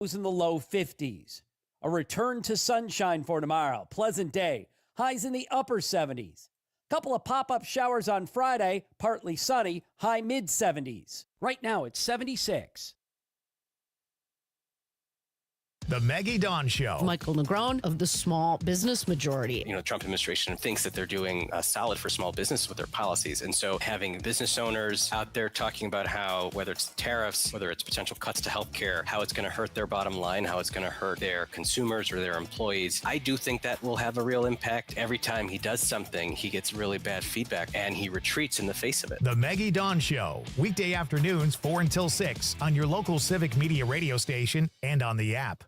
In the low 50s. A return to sunshine for tomorrow. Pleasant day. Highs in the upper 70s. Couple of pop-up showers on Friday. Partly sunny. High mid 70s. Right now it's 76. The Maggie Dawn Show. Michael Negron of the Small Business Majority. You know, Trump administration thinks that they're doing solid for small business with their policies. And so having business owners out there talking about how, whether it's tariffs, whether it's potential cuts to healthcare, how it's going to hurt their bottom line, how it's going to hurt their consumers or their employees, I do think that will have a real impact. Every time he does something, he gets really bad feedback and he retreats in the face of it. The Maggie Dawn Show. Weekday afternoons 4 until 6 on your local Civic Media radio station and on the app.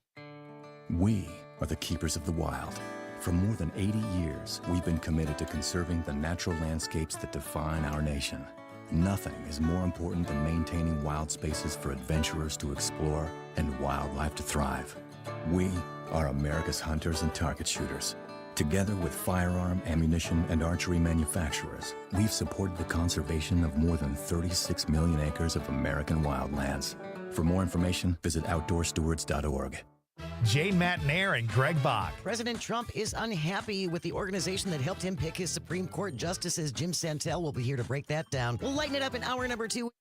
We are the keepers of the wild. For more than 80 years, we've been committed to conserving the natural landscapes that define our nation. Nothing is more important than maintaining wild spaces for adventurers to explore and wildlife to thrive. We are America's hunters and target shooters. Together with firearm, ammunition, and archery manufacturers, we've supported the conservation of more than 36 million acres of American wildlands. For more information, visit outdoorstewards.org. Jane Matnair and Greg Bach. President Trump is unhappy with the organization that helped him pick his Supreme Court justices. Jim Santel will be here to break that down. We'll lighten it up in hour number 2.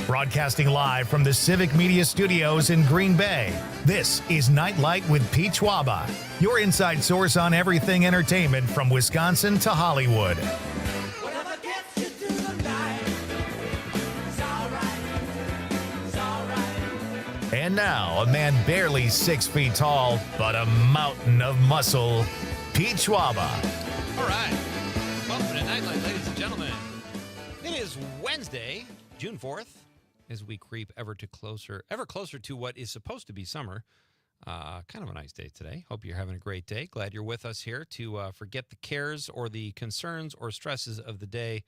Broadcasting live from the Civic Media Studios in Green Bay, this is Night Lite with Pete Schwaba, your inside source on everything entertainment from Wisconsin to Hollywood. Whatever gets you through the night, it's all right, it's all right. And now, a man barely 6 feet tall, but a mountain of muscle, Pete Schwaba. All right. Welcome to Night Lite, ladies and gentlemen. It is Wednesday, June 4th. As we creep ever closer to what is supposed to be summer. Kind of a nice day today. Hope you're having a great day. Glad you're with us here to forget the cares or the concerns or stresses of the day.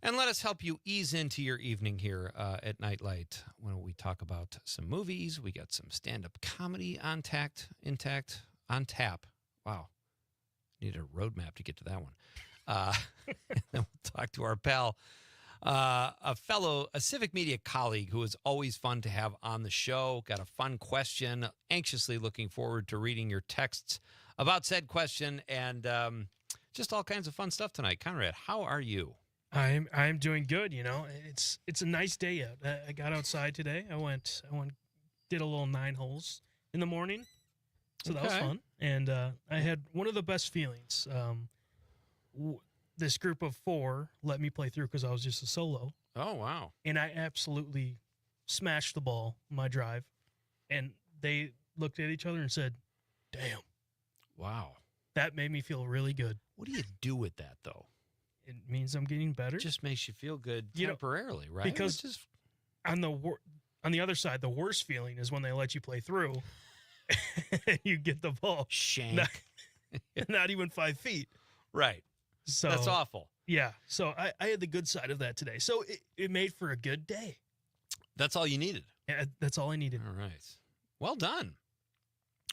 And let us help you ease into your evening here at Night Lite when we talk about some movies. We got some stand-up comedy on tap. Wow. Need a roadmap to get to that one. And then we'll talk to our pal, a Civic Media colleague who is always fun to have on the show. Got a fun question. Anxiously looking forward to reading your texts about said question and just all kinds of fun stuff tonight. Conrad, how are you? I'm doing good. You know, it's a nice day out. I got outside today. I went, did a little 9 holes in the morning, so that was fun. And I had one of the best feelings. This group of 4 let me play through because I was just a solo. Oh, wow. And I absolutely smashed the ball in my drive. And they looked at each other and said, damn. Wow. That made me feel really good. What do you do with that, though? It means I'm getting better. It just makes you feel good temporarily, right? Because on the other side, the worst feeling is when they let you play through and you get the ball. Shank. Not even 5 feet. Right. So that's awful. Yeah. So I had the good side of that today. So it made for a good day. That's all you needed. Yeah, that's all I needed. All right. Well done.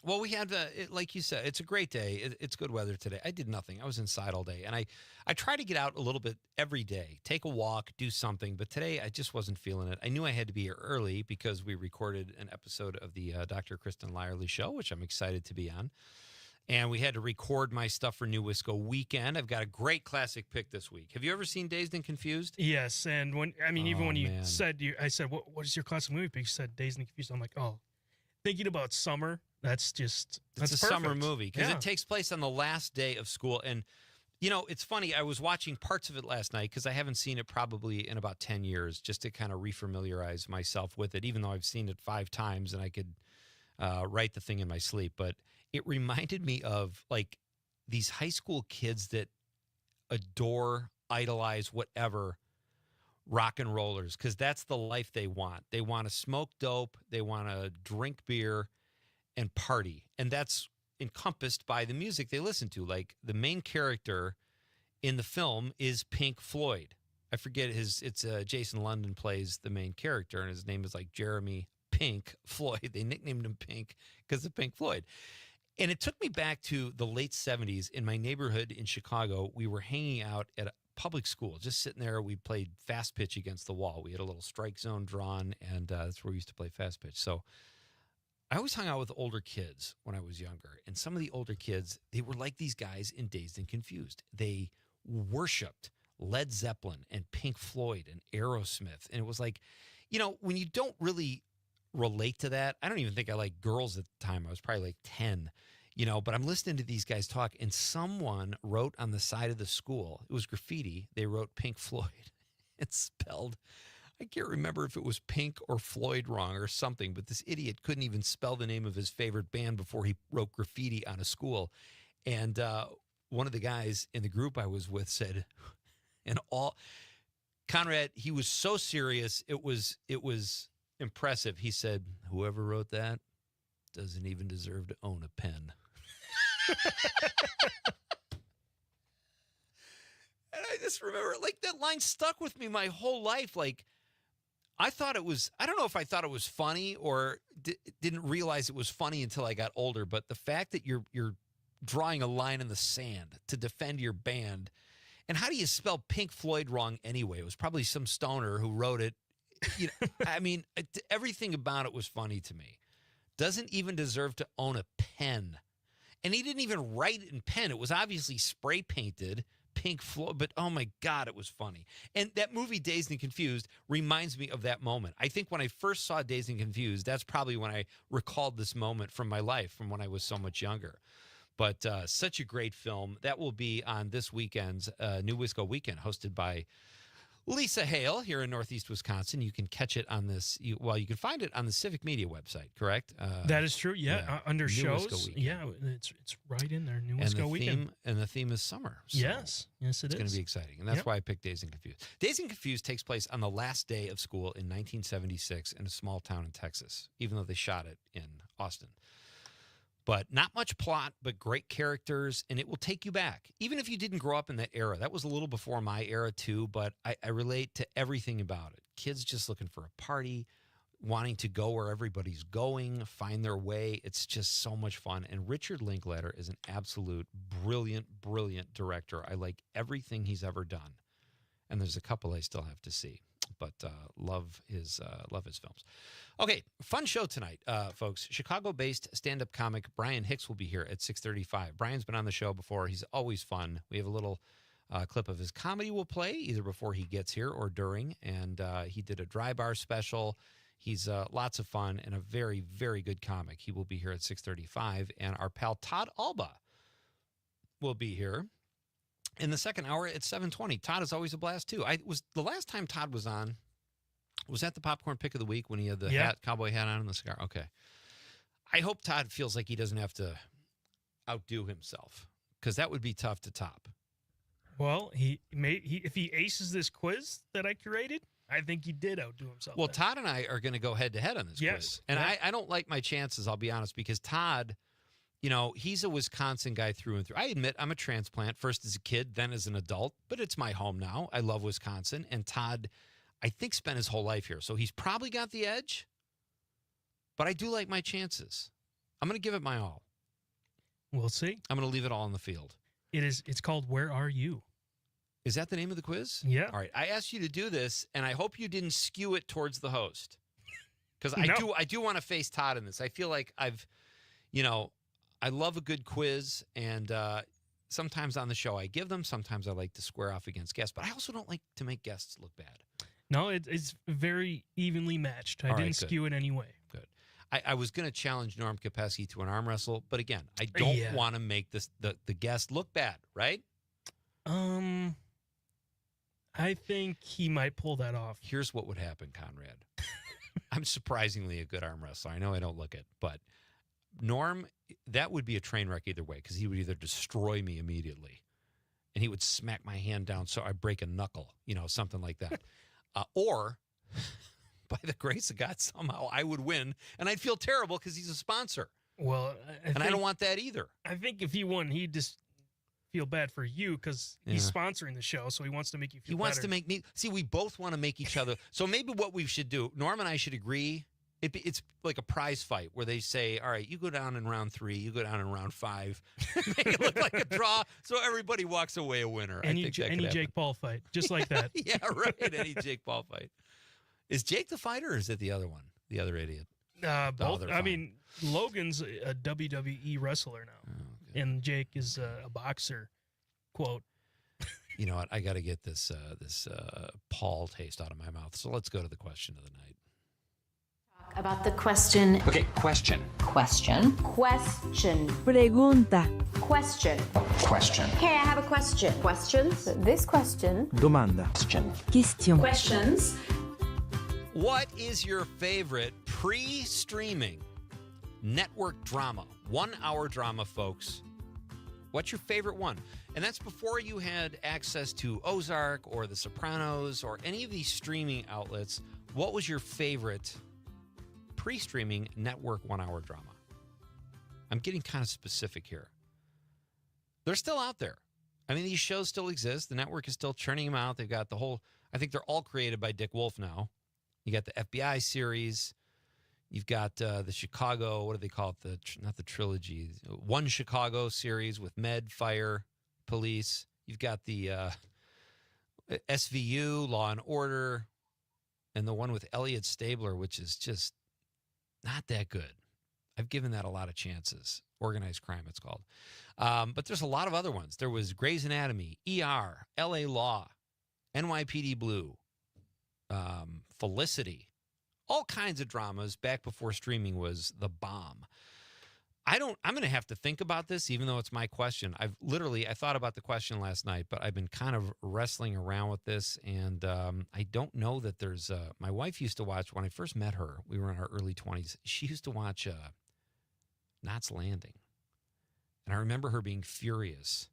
Well, we had, like you said, it's a great day. It's good weather today. I did nothing. I was inside all day. And I try to get out a little bit every day, take a walk, do something. But today I just wasn't feeling it. I knew I had to be here early because we recorded an episode of the Dr. Kristen Lyerly show, which I'm excited to be on. And we had to record my stuff for New Wisco Weekend. I've got a great classic pick this week. Have you ever seen Dazed and Confused? Yes. And when you said, I said, what is your classic movie pick? You said Dazed and Confused. I'm like, oh, thinking about summer. That's it's a perfect. Summer movie because it takes place on the last day of school. And, you know, it's funny. I was watching parts of it last night because I haven't seen it probably in about 10 years just to kind of refamiliarize myself with it, even though I've seen it 5 times and I could write the thing in my sleep. But it reminded me of like these high school kids that adore, idolize, whatever, rock and rollers, because that's the life they want. They want to smoke dope. They want to drink beer and party. And that's encompassed by the music they listen to. Like the main character in the film is Pink Floyd. I forget it's Jason London plays the main character, and his name is like Jeremy Pink Floyd. They nicknamed him Pink because of Pink Floyd. And it took me back to the late 70s in my neighborhood in Chicago. We were hanging out at a public school, just sitting there. We played fast pitch against the wall. We had a little strike zone drawn, and that's where we used to play fast pitch. So I always hung out with older kids when I was younger. And some of the older kids, they were like these guys in Dazed and Confused. They worshiped Led Zeppelin and Pink Floyd and Aerosmith. And it was like, when you don't really relate to that, I don't even think I liked girls at the time. I was probably like 10, but I'm listening to these guys talk, and someone wrote on the side of the school, it was graffiti, they wrote Pink Floyd. It's spelled, I can't remember if it was Pink or Floyd wrong or something, but this idiot couldn't even spell the name of his favorite band before he wrote graffiti on a school. And one of the guys in the group I was with said, Conrad, he was so serious, it was impressive. He said, whoever wrote that doesn't even deserve to own a pen. And I just remember, that line stuck with me my whole life. I don't know if I thought it was funny or didn't realize it was funny until I got older, but the fact that you're drawing a line in the sand to defend your band, and how do you spell Pink Floyd wrong anyway? It was probably some stoner who wrote it. Everything about it was funny to me. Doesn't even deserve to own a pen. And he didn't even write it in pen. It was obviously spray painted Pink Floyd, but oh my God, it was funny. And that movie Dazed and Confused reminds me of that moment. I think when I first saw Dazed and Confused, that's probably when I recalled this moment from my life, from when I was so much younger. But such a great film. That will be on this weekend's New Wisco Weekend, hosted by Lisa Hale here in Northeast Wisconsin. You can catch it on you can find it on the Civic Media website, correct? That is true. Yeah. Under New shows. Wisco Weekend. Yeah, it's right in there. New Wisco Weekend. And the theme is summer. So yes, it is. It's going to be exciting. And that's why I picked Dazed and Confused. Dazed and Confused takes place on the last day of school in 1976 in a small town in Texas, even though they shot it in Austin. But not much plot, but great characters, and it will take you back. Even if you didn't grow up in that era. That was a little before my era, too, but I relate to everything about it. Kids just looking for a party, wanting to go where everybody's going, find their way. It's just so much fun. And Richard Linklater is an absolute brilliant, brilliant director. I like everything he's ever done. And there's a couple I still have to see, but love his films. Okay, fun show tonight, folks. Chicago-based stand-up comic Brian Hicks will be here at 6:35. Brian's been on the show before. He's always fun. We have a little clip of his comedy we'll play either before he gets here or during, and he did a dry bar special. He's lots of fun and a very, very good comic. He will be here at 6:35, and our pal Todd Alba will be here in the second hour at 7:20. Todd is always a blast, too. The last time Todd was on, was that the popcorn pick of the week when he had the cowboy hat on and the cigar? Okay. I hope Todd feels like he doesn't have to outdo himself, because that would be tough to top. Well, if he aces this quiz that I curated, I think he did outdo himself. Well, Todd and I are going to go head-to-head on this quiz. And I don't like my chances, I'll be honest, because Todd, he's a Wisconsin guy through and through. I admit I'm a transplant, first as a kid, then as an adult, but it's my home now. I love Wisconsin, and Todd, I think, spent his whole life here. So he's probably got the edge, but I do like my chances. I'm going to give it my all. We'll see. I'm going to leave it all on the field. It's called Where Are You? Is that the name of the quiz? Yeah. All right. I asked you to do this, and I hope you didn't skew it towards the host, because I do want to face Todd in this. I feel like I love a good quiz, and sometimes on the show I give them. Sometimes I like to square off against guests, but I also don't like to make guests look bad. No, it's very evenly matched. I didn't skew it any way. Good. I was going to challenge Norm Kopeski to an arm wrestle, but again, I don't want to make the guest look bad, right? I think he might pull that off. Here's what would happen, Conrad. I'm surprisingly a good arm wrestler. I know I don't look it, but Norm, that would be a train wreck either way, because he would either destroy me immediately, and he would smack my hand down so I break a knuckle, something like that. Or, by the grace of God, somehow I would win, and I'd feel terrible because he's a sponsor. Well, I don't want that either. I think if he won, he'd just feel bad for you because he's sponsoring the show, so he wants to make you feel better. He wants to make me... See, we both want to make each other... So maybe what we should do, Norm and I should agree It's like a prize fight where they say, all right, you go down in round 3, you go down in round 5. Make it look like a draw so everybody walks away a winner. Any Jake Paul fight, just like that. Yeah, right. Any Jake Paul fight. Is Jake the fighter or is it the other one? The other idiot? Both. I mean, Logan's a WWE wrestler now, and Jake is a boxer. Quote. You know what? I got to get this Paul taste out of my mouth. So let's go to the question of the night. About the question. Okay, question. Question. Pregunta. Question. Question. Hey, I have a question. Questions? This question. Domanda. Question. Questions. What is your favorite pre-streaming network drama? 1-hour drama, folks. What's your favorite one? And that's before you had access to Ozark or The Sopranos or any of these streaming outlets. What was your favorite pre-streaming network 1-hour drama? I'm getting kind of specific here. They're still out there. I mean, these shows still exist. The network is still churning them out. They've got the whole, I think they're all created by Dick Wolf now. You got the FBI series. You've got the Chicago, what do they call it? Not the trilogy. One Chicago series with Med, Fire, Police. You've got the SVU, Law and Order, and the one with Elliot Stabler, which is just not that good. I've given that a lot of chances. Organized Crime, it's called. But there's a lot of other ones. There was Grey's Anatomy, ER, LA Law, NYPD Blue, Felicity, all kinds of dramas back before streaming was the bomb. I'm going to have to think about this, even though it's my question. I thought about the question last night, but I've been kind of wrestling around with this, and I don't know that there's my wife used to watch, when I first met her, we were in our early 20s, she used to watch Knots Landing. And I remember her being furious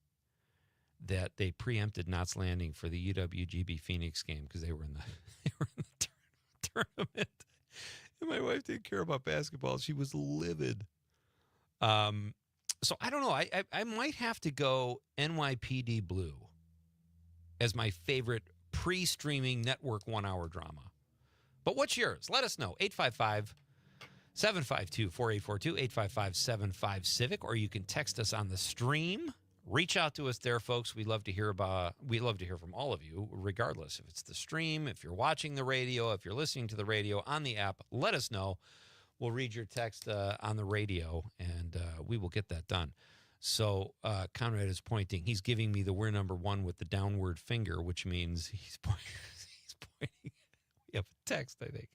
that they preempted Knots Landing for the UWGB Phoenix game because they were in the tournament. And my wife didn't care about basketball. She was livid. So I don't know. I might have to go NYPD Blue as my favorite pre-streaming network 1-hour drama. But what's yours? Let us know. 855-752-4842, 855-75-CIVIC, or you can text us on the stream. Reach out to us there, folks. We love to hear from all of you, regardless if it's the stream, if you're watching the radio, if you're listening to the radio on the app. Let us know. We'll read your text on the radio, and we will get that done. So Conrad is pointing. He's giving me the we're number one with the downward finger, which means he's pointing. We have a text, I think.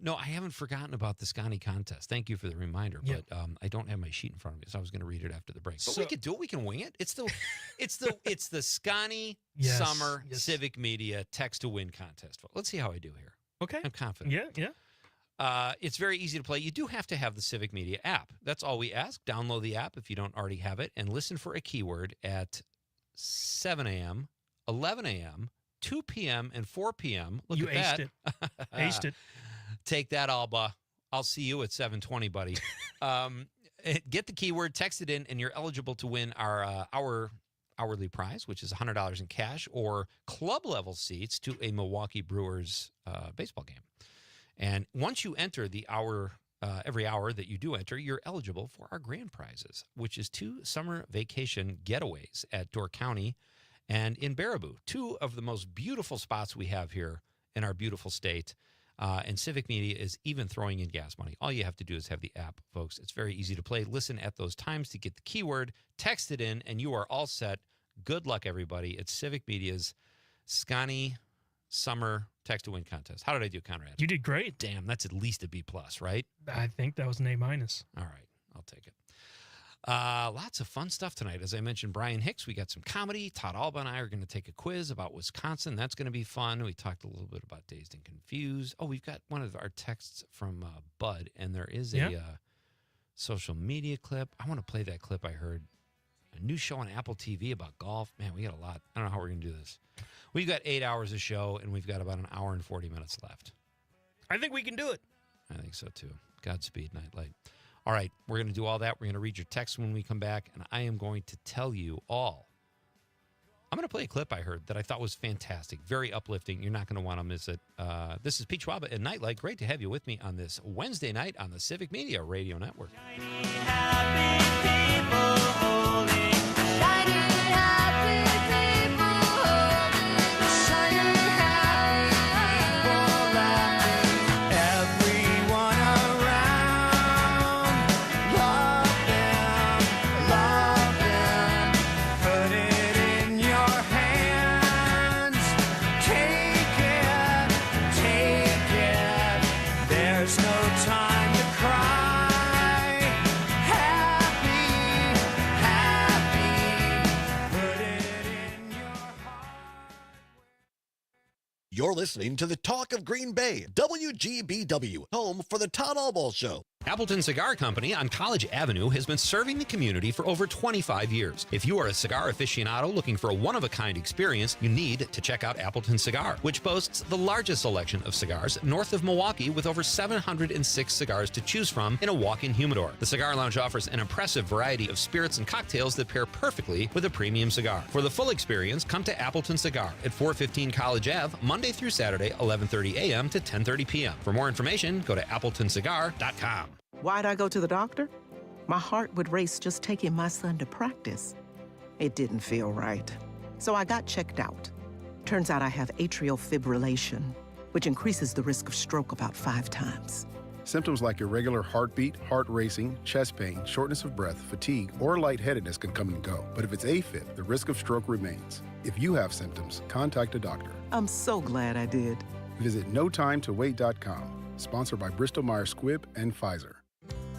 No, I haven't forgotten about the Scotty contest. Thank you for the reminder, but I don't have my sheet in front of me, so I was going to read it after the break. But we could do it. We can wing it. It's the Scotty Summer Civic Media Text to Win contest. Let's see how I do here. Okay, I'm confident. Yeah. It's very easy to play. You do have to have the Civic Media app. That's all we ask. Download the app if you don't already have it, and listen for a keyword at 7 a.m., 11 a.m., 2 p.m., and 4 p.m. Look you at aced that. It. Aced it. Take that, Alba. I'll see you at 7:20, buddy. Get the keyword, text it in, and you're eligible to win our hourly prize, which is $100 in cash, or club-level seats to a Milwaukee Brewers baseball game. And once you enter the hour, every hour that you do enter, you're eligible for our grand prizes, which is 2 summer vacation getaways at Door County and in Baraboo, 2 of the most beautiful spots we have here in our beautiful state. And Civic Media is even throwing in gas money. All you have to do is have the app, folks. It's very easy to play. Listen at those times to get the keyword, text it in, and you are all set. Good luck, everybody. It's Civic Media's Scotty Summer Text to Win contest. How did I do, Conrad? You did great. Damn, that's at least a B+, right? I think that was an A-. All right, I'll take it. Lots of fun stuff tonight. As I mentioned, Brian Hicks, we got some comedy. Todd Alba and I are going to take a quiz about Wisconsin. That's going to be fun. We talked a little bit about Dazed and Confused. Oh, we've got one of our texts from Bud, and there is a social media clip. I want to play that clip I heard. A new show on Apple TV about golf. Man, we got a lot. I don't know how we're going to do this. We've got 8 hours of show, and we've got about an hour and 40 minutes left. I think we can do it. I think so, too. Godspeed, Nightlight. All right, we're going to do all that. We're going to read your text when we come back, and I am going to tell you all I'm going to play a clip I heard that I thought was fantastic, very uplifting. You're not going to want to miss it. This is Pete Schwaba and Nightlight. Great to have you with me on this Wednesday night on the Civic Media Radio Network. You're listening to the Talk of Green Bay, WGBW, home for the Todd Albaugh Show. Appleton Cigar Company on College Avenue has been serving the community for over 25 years. If you are a cigar aficionado looking for a one-of-a-kind experience, you need to check out Appleton Cigar, which boasts the largest selection of cigars north of Milwaukee with over 706 cigars to choose from in a walk-in humidor. The Cigar Lounge offers an impressive variety of spirits and cocktails that pair perfectly with a premium cigar. For the full experience, come to Appleton Cigar at 415 College Ave, Monday through Saturday, 11:30 a.m. to 10:30 p.m. For more information, go to appletoncigar.com. Why'd I go to the doctor? My heart would race just taking my son to practice. It didn't feel right. So I got checked out. Turns out I have atrial fibrillation, which increases the risk of stroke about 5 times. Symptoms like irregular heartbeat, heart racing, chest pain, shortness of breath, fatigue, or lightheadedness can come and go. But if it's AFib, the risk of stroke remains. If you have symptoms, contact a doctor. I'm so glad I did. Visit notimetowait.com. Sponsored by Bristol-Myers Squibb and Pfizer.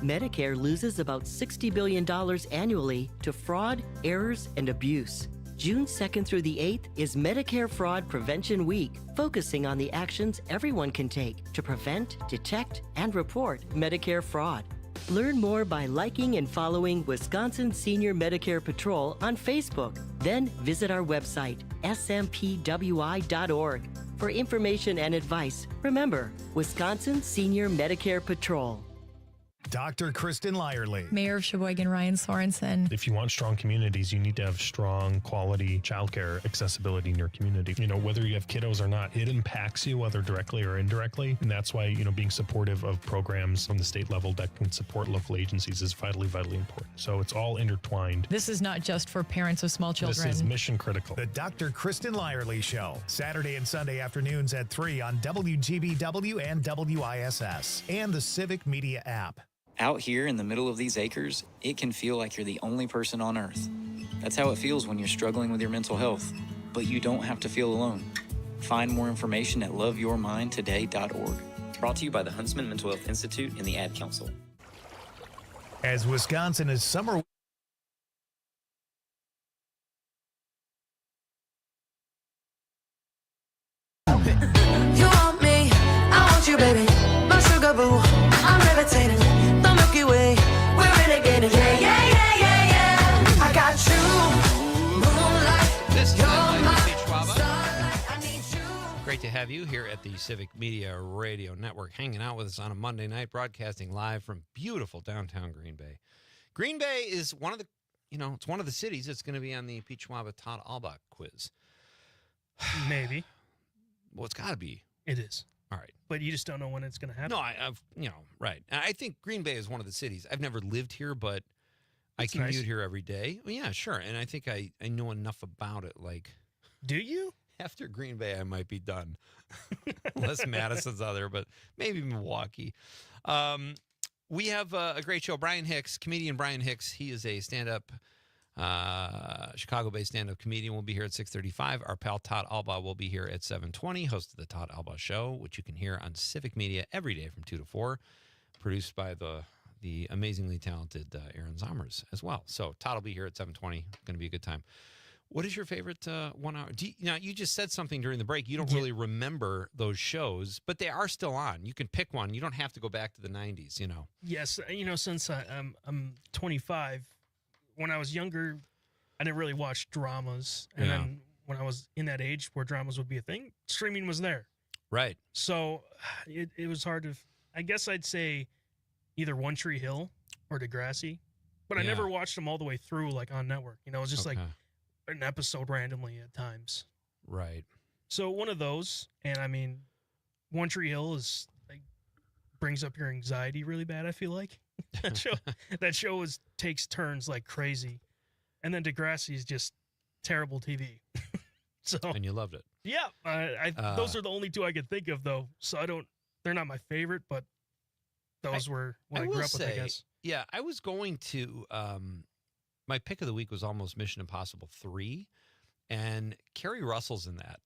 Medicare loses about $60 billion annually to fraud, errors, and abuse. June 2nd through the 8th is Medicare Fraud Prevention Week, focusing on the actions everyone can take to prevent, detect, and report Medicare fraud. Learn more by liking and following Wisconsin Senior Medicare Patrol on Facebook. Then visit our website, smpwi.org. For information and advice, remember, Wisconsin Senior Medicare Patrol. Dr. Kristen Lyerly. Mayor of Sheboygan, Ryan Sorensen. If you want strong communities, you need to have strong quality childcare accessibility in your community. You know, whether you have kiddos or not, it impacts you whether directly or indirectly. And that's why, being supportive of programs on the state level that can support local agencies is vitally, vitally important. So it's all intertwined. This is not just for parents of small children. This is mission critical. The Dr. Kristen Lyerly Show, Saturday and Sunday afternoons at 3 on WGBW and WISS and the Civic Media app. Out here in the middle of these acres, it can feel like you're the only person on Earth. That's how it feels when you're struggling with your mental health. But you don't have to feel alone. Find more information at loveyourmindtoday.org. Brought to you by the Huntsman Mental Health Institute and the Ad Council. As Wisconsin is summer... You want me, I want you, baby. My sugar boo, I'm levitating. The Milky Way, we're renegading. Yeah, yeah, yeah, yeah, yeah. I got you, moonlight. This is You're Nightlight my with Pete Schwaba. starlight. I need you. Great to have you here at the Civic Media Radio Network, hanging out with us on a Monday night, broadcasting live from beautiful downtown Green Bay. Green Bay is one of the, it's one of the cities that's going to be on the Pete Schwaba Todd Albaugh quiz. Maybe. Well, it's got to be. It is. All right. But you just don't know when it's going to happen. No, I've right. I think Green Bay is one of the cities. I've never lived here, but I commute nice. here every day. Well, yeah, sure. And I think I know enough about it. Like, do you? After Green Bay, I might be done. Unless Madison's out there, but maybe Milwaukee. We have a great show. Brian Hicks, comedian Brian Hicks. He is a stand-up, Chicago-based stand-up comedian. Will be here at 6:35. Our pal Todd Albaugh will be here at 7:20. Host of the Todd Albaugh Show, which you can hear on Civic Media every day from 2 to 4. Produced by the amazingly talented Aaron Zommers as well. So Todd will be here at 7:20. Going to be a good time. What is your favorite 1 hour? Now, you just said something during the break. You don't really remember those shows, but they are still on. You can pick one. You don't have to go back to the 90s, Yes, since I'm 25, when I was younger, I didn't really watch dramas. And then when I was in that age where dramas would be a thing, streaming was there. Right. So it was hard to, I guess I'd say either One Tree Hill or Degrassi, but I never watched them all the way through, like on network. It was just like an episode randomly at times. Right. So one of those, and I mean, One Tree Hill is like brings up your anxiety really bad. I feel like that show takes turns like crazy, and then Degrassi is just terrible TV. So and you loved it. Yeah, those are the only two I could think of though. So they're not my favorite, but those were what I grew up with, I guess. Yeah, I was going to. My pick of the week was almost Mission Impossible 3, and Carrie Russell's in that.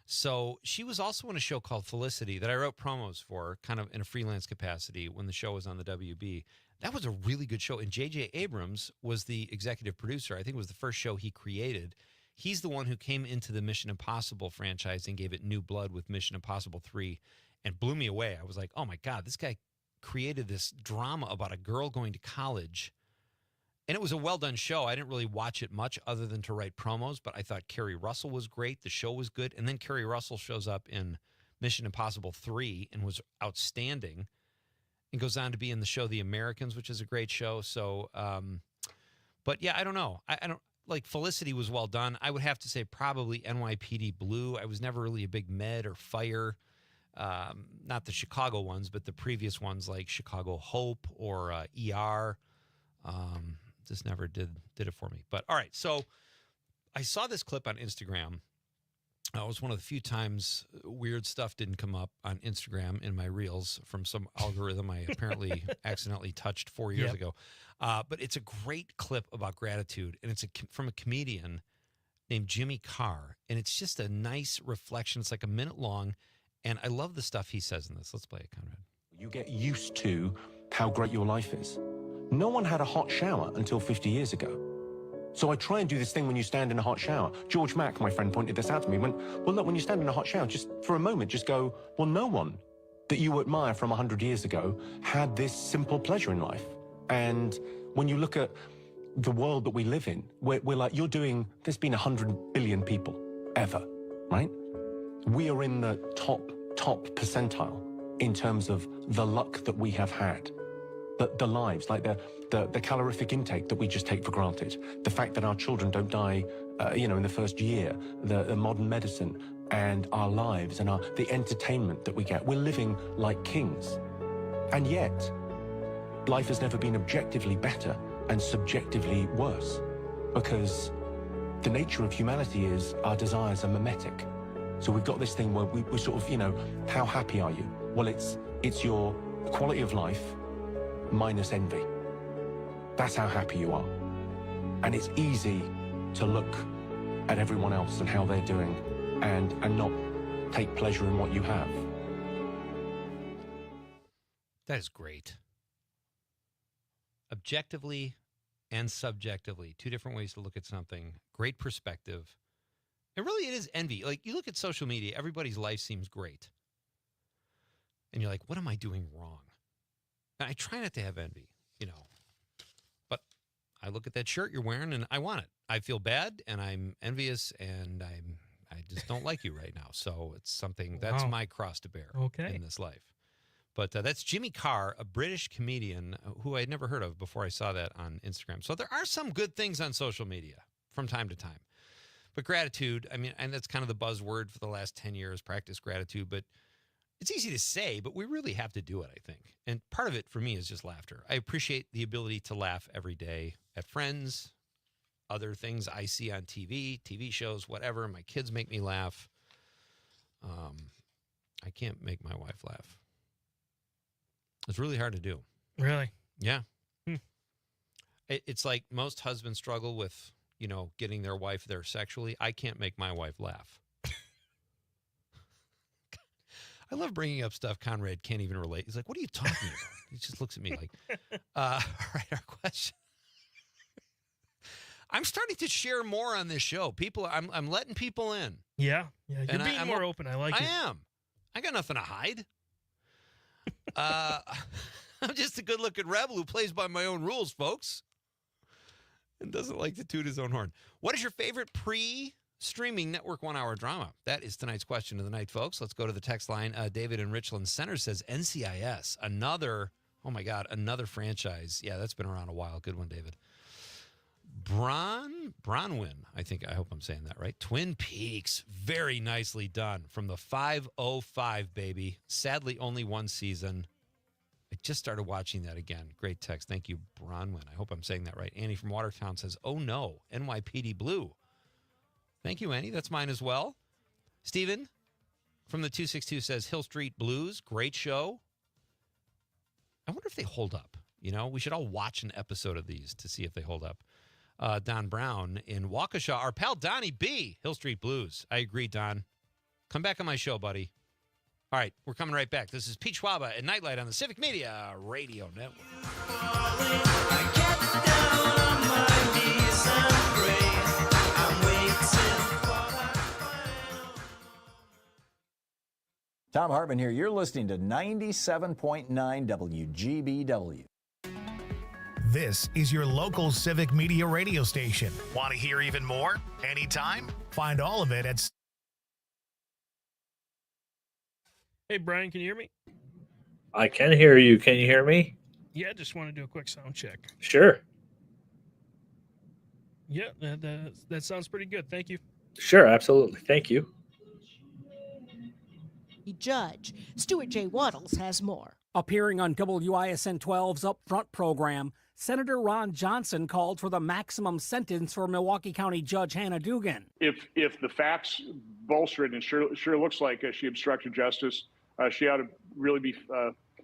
So she was also in a show called Felicity that I wrote promos for, kind of in a freelance capacity when the show was on the WB. That was a really good show. And J.J. Abrams was the executive producer. I think it was the first show he created. He's the one who came into the Mission Impossible franchise and gave it new blood with Mission Impossible 3 and blew me away. I was like, oh, my God, this guy created this drama about a girl going to college. And it was a well-done show. I didn't really watch it much other than to write promos, but I thought Carrie Russell was great. The show was good. And then Carrie Russell shows up in Mission Impossible 3 and was outstanding and goes on to be in the show The Americans, which is a great show. So, but yeah, I don't know. I don't like Felicity was well done. I would have to say probably NYPD Blue. I was never really a big Med or Fire. Not the Chicago ones, but the previous ones like Chicago Hope or ER. Just never did it for me. But all right, so I saw this clip on Instagram. It was one of the few times weird stuff didn't come up on Instagram in my reels from some algorithm I apparently accidentally touched 4 years ago. But it's a great clip about gratitude, and it's from a comedian named Jimmy Carr, and it's just a nice reflection. It's like a minute long, and I love the stuff he says in this. Let's play it, Conrad. You get used to how great your life is. No one had a hot shower until 50 years ago. So I try and do this thing when you stand in a hot shower. George Mack, my friend, pointed this out to me. He went, well, look, when you stand in a hot shower, just for a moment, just go, well, no one that you admire from 100 years ago had this simple pleasure in life. And when you look at the world that we live in, we're like, there's been 100 billion people ever, right? We are in the top percentile in terms of the luck that we have had. The lives, like the calorific intake that we just take for granted, the fact that our children don't die, in the first year, the modern medicine and our lives and the entertainment that we get. We're living like kings. And yet, life has never been objectively better and subjectively worse, because the nature of humanity is our desires are mimetic. So we've got this thing where we sort of, how happy are you? Well, it's your quality of life minus envy. That's how happy you are. And it's easy to look at everyone else and how they're doing and not take pleasure in what you have. That is great. Objectively and subjectively, two different ways to look at something. Great perspective. And really it is envy. Like, you look at social media, everybody's life seems great. And you're like, what am I doing wrong? And I try not to have envy, but I look at that shirt you're wearing and I want it. I feel bad and I'm envious and I just don't like you right now. So it's something that's my cross to bear in this life. But that's Jimmy Carr, a British comedian who I had never heard of before I saw that on Instagram. So there are some good things on social media from time to time. But gratitude, I mean, and that's kind of the buzzword for the last 10 years, practice gratitude. But it's easy to say, but we really have to do it, I think. And part of it for me is just laughter. I appreciate the ability to laugh every day at friends, other things I see on TV shows, whatever. My kids make me laugh. I can't make my wife laugh. It's really hard to do. Really? Yeah. It's like most husbands struggle with, getting their wife there sexually. I can't make my wife laugh. I love bringing up stuff Conrad can't even relate. He's like, what are you talking about? He just looks at me like, all right, our question. I'm starting to share more on this show. I'm letting people in. Yeah. You're being more open. I like it. I am. I got nothing to hide. I'm just a good-looking rebel who plays by my own rules, folks, and doesn't like to toot his own horn. What is your favorite streaming network 1 hour drama? That is tonight's question of the night, folks. Let's go to the text line. David in Richland Center says NCIS, another franchise. Yeah, that's been around a while. Good one, David. Bronwyn, I hope I'm saying that right. Twin Peaks, very nicely done. From the 505, baby. Sadly, only one season. I just started watching that again. Great text. Thank you, Bronwyn. I hope I'm saying that right. Annie from Watertown says, oh no, NYPD Blue. Thank you, Annie. That's mine as well. Steven from the 262 says, Hill Street Blues, great show. I wonder if they hold up. You know, we should all watch an episode of these to see if they hold up. Don Brown in Waukesha, our pal Donnie B, Hill Street Blues. I agree, Don. Come back on my show, buddy. All right, we're coming right back. This is Pete Schwaba and Nightlight on the Civic Media Radio Network. Tom Hartman here. You're listening to 97.9 WGBW. This is your local Civic Media radio station. Want to hear even more? Anytime? Find all of it at... Hey, Brian, can you hear me? I can hear you. Can you hear me? Yeah, just want to do a quick sound check. Sure. Yeah, that sounds pretty good. Thank you. Sure, absolutely. Thank you. Judge Stuart J. Waddles has more. Appearing on WISN 12's Upfront program, Senator Ron Johnson called for the maximum sentence for Milwaukee County Judge Hannah Dugan. If the facts bolster it, and sure looks like she obstructed justice, she ought to really be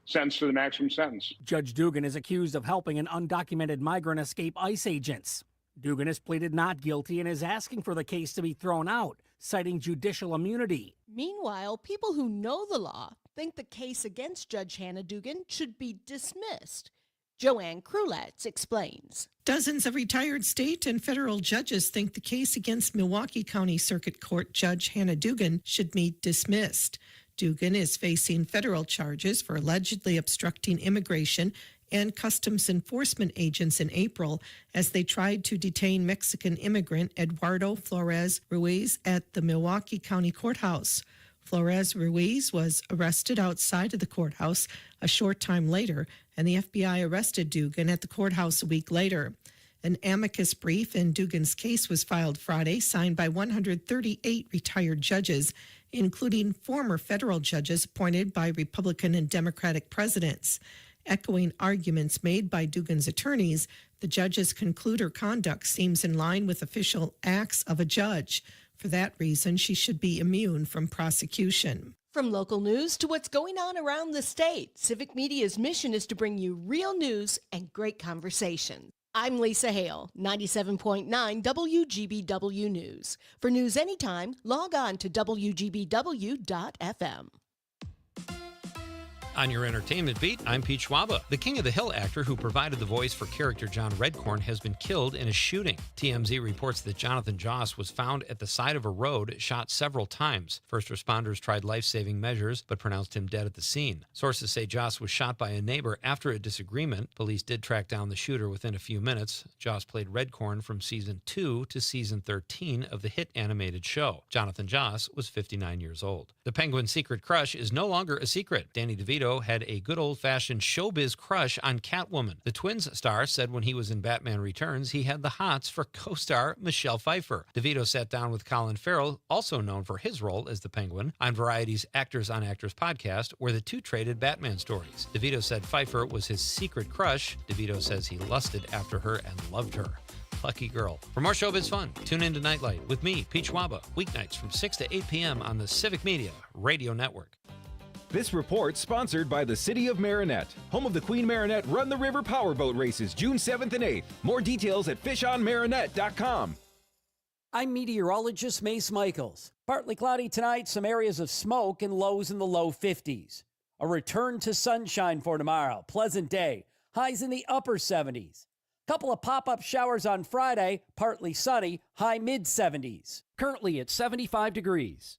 sentenced to the maximum sentence. Judge Dugan is accused of helping an undocumented migrant escape ICE agents. Dugan has pleaded not guilty and is asking for the case to be thrown out, citing judicial immunity. Meanwhile, people who know the law think the case against Judge Hannah Dugan should be dismissed. Joanne Krulats explains. Dozens of retired state and federal judges think the case against Milwaukee County Circuit Court Judge Hannah Dugan should be dismissed. Dugan is facing federal charges for allegedly obstructing immigration and customs enforcement agents in April as they tried to detain Mexican immigrant Eduardo Flores Ruiz at the Milwaukee County Courthouse. Flores Ruiz was arrested outside of the courthouse a short time later, and the FBI arrested Dugan at the courthouse a week later. An amicus brief in Dugan's case was filed Friday, signed by 138 retired judges, including former federal judges appointed by Republican and Democratic presidents. Echoing arguments made by Dugan's attorneys, the judges conclude her conduct seems in line with official acts of a judge. For that reason, she should be immune from prosecution. From local news to what's going on around the state, Civic Media's mission is to bring you real news and great conversation. I'm Lisa Hale, 97.9 WGBW News. For news anytime, log on to WGBW.FM. On your entertainment beat, I'm Pete Schwaba. The King of the Hill actor who provided the voice for character John Redcorn has been killed in a shooting. TMZ reports that Jonathan Joss was found at the side of a road, shot several times. First responders tried life-saving measures, but pronounced him dead at the scene. Sources say Joss was shot by a neighbor after a disagreement. Police did track down the shooter within a few minutes. Joss played Redcorn from season 2 to season 13 of the hit animated show. Jonathan Joss was 59 years old. The Penguin's secret crush is no longer a secret. Danny DeVito had a good old-fashioned showbiz crush on Catwoman. The Twins star said when he was in Batman Returns, he had the hots for co-star Michelle Pfeiffer. DeVito sat down with Colin Farrell, also known for his role as the Penguin, on Variety's Actors on Actors podcast, where the two traded Batman stories. DeVito said Pfeiffer was his secret crush. DeVito says he lusted after her and loved her. Lucky girl. For more showbiz fun, tune in to Nightlight with me, Pete Schwaba, weeknights from 6 to 8 p.m. on the Civic Media Radio Network. This report sponsored by the City of Marinette, home of the Queen Marinette Run the River Powerboat Races, June 7th and 8th. More details at fishonmarinette.com. I'm meteorologist Mace Michaels. Partly cloudy tonight, some areas of smoke and lows in the low 50s. A return to sunshine for tomorrow. Pleasant day. Highs in the upper 70s. Couple of pop-up showers on Friday, partly sunny, high mid-70s. Currently at 75 degrees.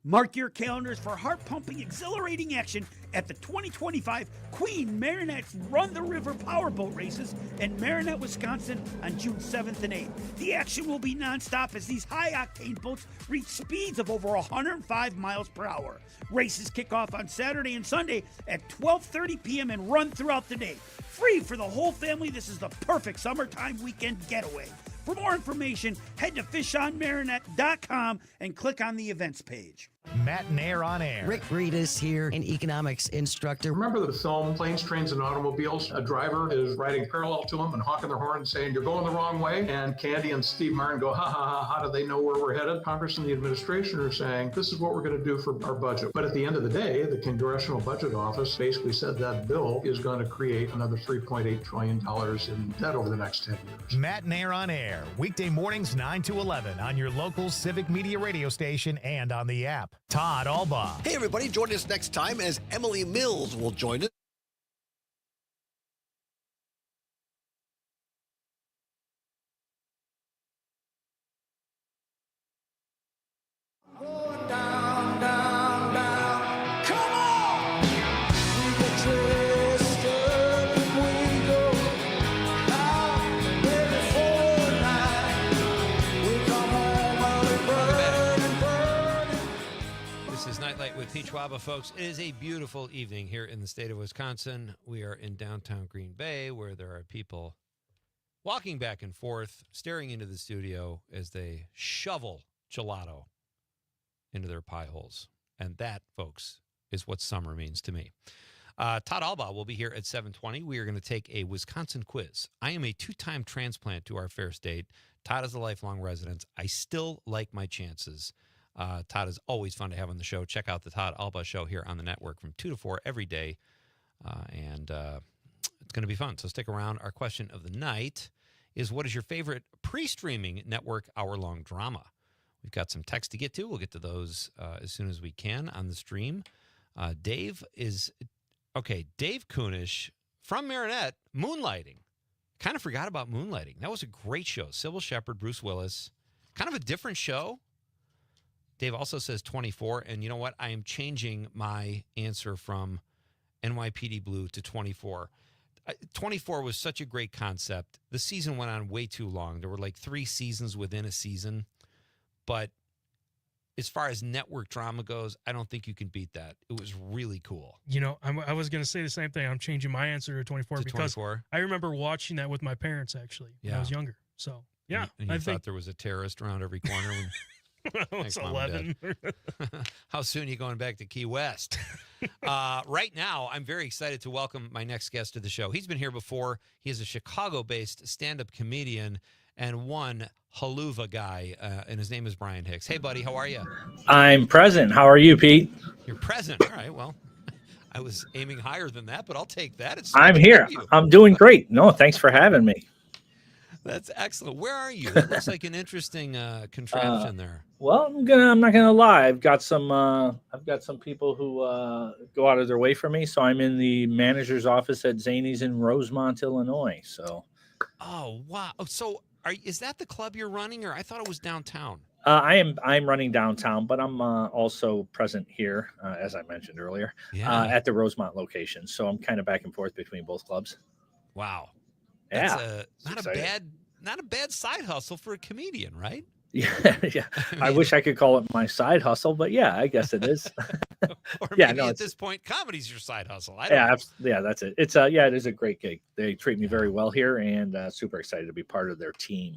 Mark your calendars for heart-pumping, exhilarating action at the 2025 Queen Marinette's Run the River Powerboat Races in Marinette, Wisconsin on June 7th and 8th. The action will be nonstop as these high-octane boats reach speeds of over 105 miles per hour. Races kick off on Saturday and Sunday at 12:30 p.m. and run throughout the day. Free for the whole family, this is the perfect summertime weekend getaway. For more information, head to fishonmarinette.com and click on the events page. Matt Nair on air. Rick Breedis here, an economics instructor. Remember the film Planes, Trains, and Automobiles? A driver is riding parallel to him and honking their horn and saying, "You're going the wrong way." And Candy and Steve Martin go, "Ha ha ha, how do they know where we're headed?" Congress and the administration are saying, "This is what we're going to do for our budget." But at the end of the day, the Congressional Budget Office basically said that bill is going to create another $3.8 trillion in debt over the next 10 years. Matt Nair on air. Weekday mornings 9 to 11 on your local Civic Media radio station and on the app. Todd Albaugh. Hey, everybody, join us next time as Emily Mills will join us. With Schwaba, folks. It is a beautiful evening here in the state of Wisconsin. We are in downtown Green Bay, where there are people walking back and forth, staring into the studio as they shovel gelato into their pie holes. And that, folks, is what summer means to me. Todd Albaugh will be here at 7:20. We are going to take a Wisconsin quiz. I am a two-time transplant to our fair state. Todd is a lifelong resident. I still like my chances. Todd is always fun to have on the show. Check out the Todd Albaugh Show here on the network from 2 to 4 every day. And it's going to be fun. So stick around. Our question of the night is, what is your favorite pre-streaming network hour-long drama? We've got some text to get to. We'll get to those as soon as we can on the stream. Dave Kunish from Marinette, Moonlighting. Kind of forgot about Moonlighting. That was a great show. Sybil Shepherd, Bruce Willis. Kind of a different show. Dave also says 24, and you know what? I am changing my answer from NYPD Blue to 24. 24 was such a great concept. The season went on way too long. There were like 3 seasons within a season. But as far as network drama goes, I don't think you can beat that. It was really cool. You know, I was going to say the same thing. I'm changing my answer to 24 because 24? I remember watching that with my parents, actually, when I was younger. So, yeah. And you thought there was a terrorist around every corner when... It's 11. How soon are you going back to Key West? Right now, I'm very excited to welcome my next guest to the show. He's been here before. He is a Chicago-based stand-up comedian and one haluva guy, and his name is Brian Hicks. Hey, buddy, how are you? I'm present. How are you, Pete? You're present. All right, well, I was aiming higher than that, but I'll take that. I'm here. I'm doing great. No, thanks for having me. That's excellent. Where are you? It looks like an interesting contraption there. Well, I'm not gonna lie. I've got some people who go out of their way for me. So I'm in the manager's office at Zany's in Rosemont, Illinois. So. Oh wow! So is that the club you're running, or I thought it was downtown? I'm running downtown, but I'm also present here, as I mentioned earlier, at the Rosemont location. So I'm kind of back and forth between both clubs. Wow. That's not a bad side hustle for a comedian, right? Yeah. I wish I could call it my side hustle, but yeah, I guess it is. Or maybe at this point, comedy's your side hustle. I don't know. That's it. It's it is a great gig. They treat me very well here, and super excited to be part of their team.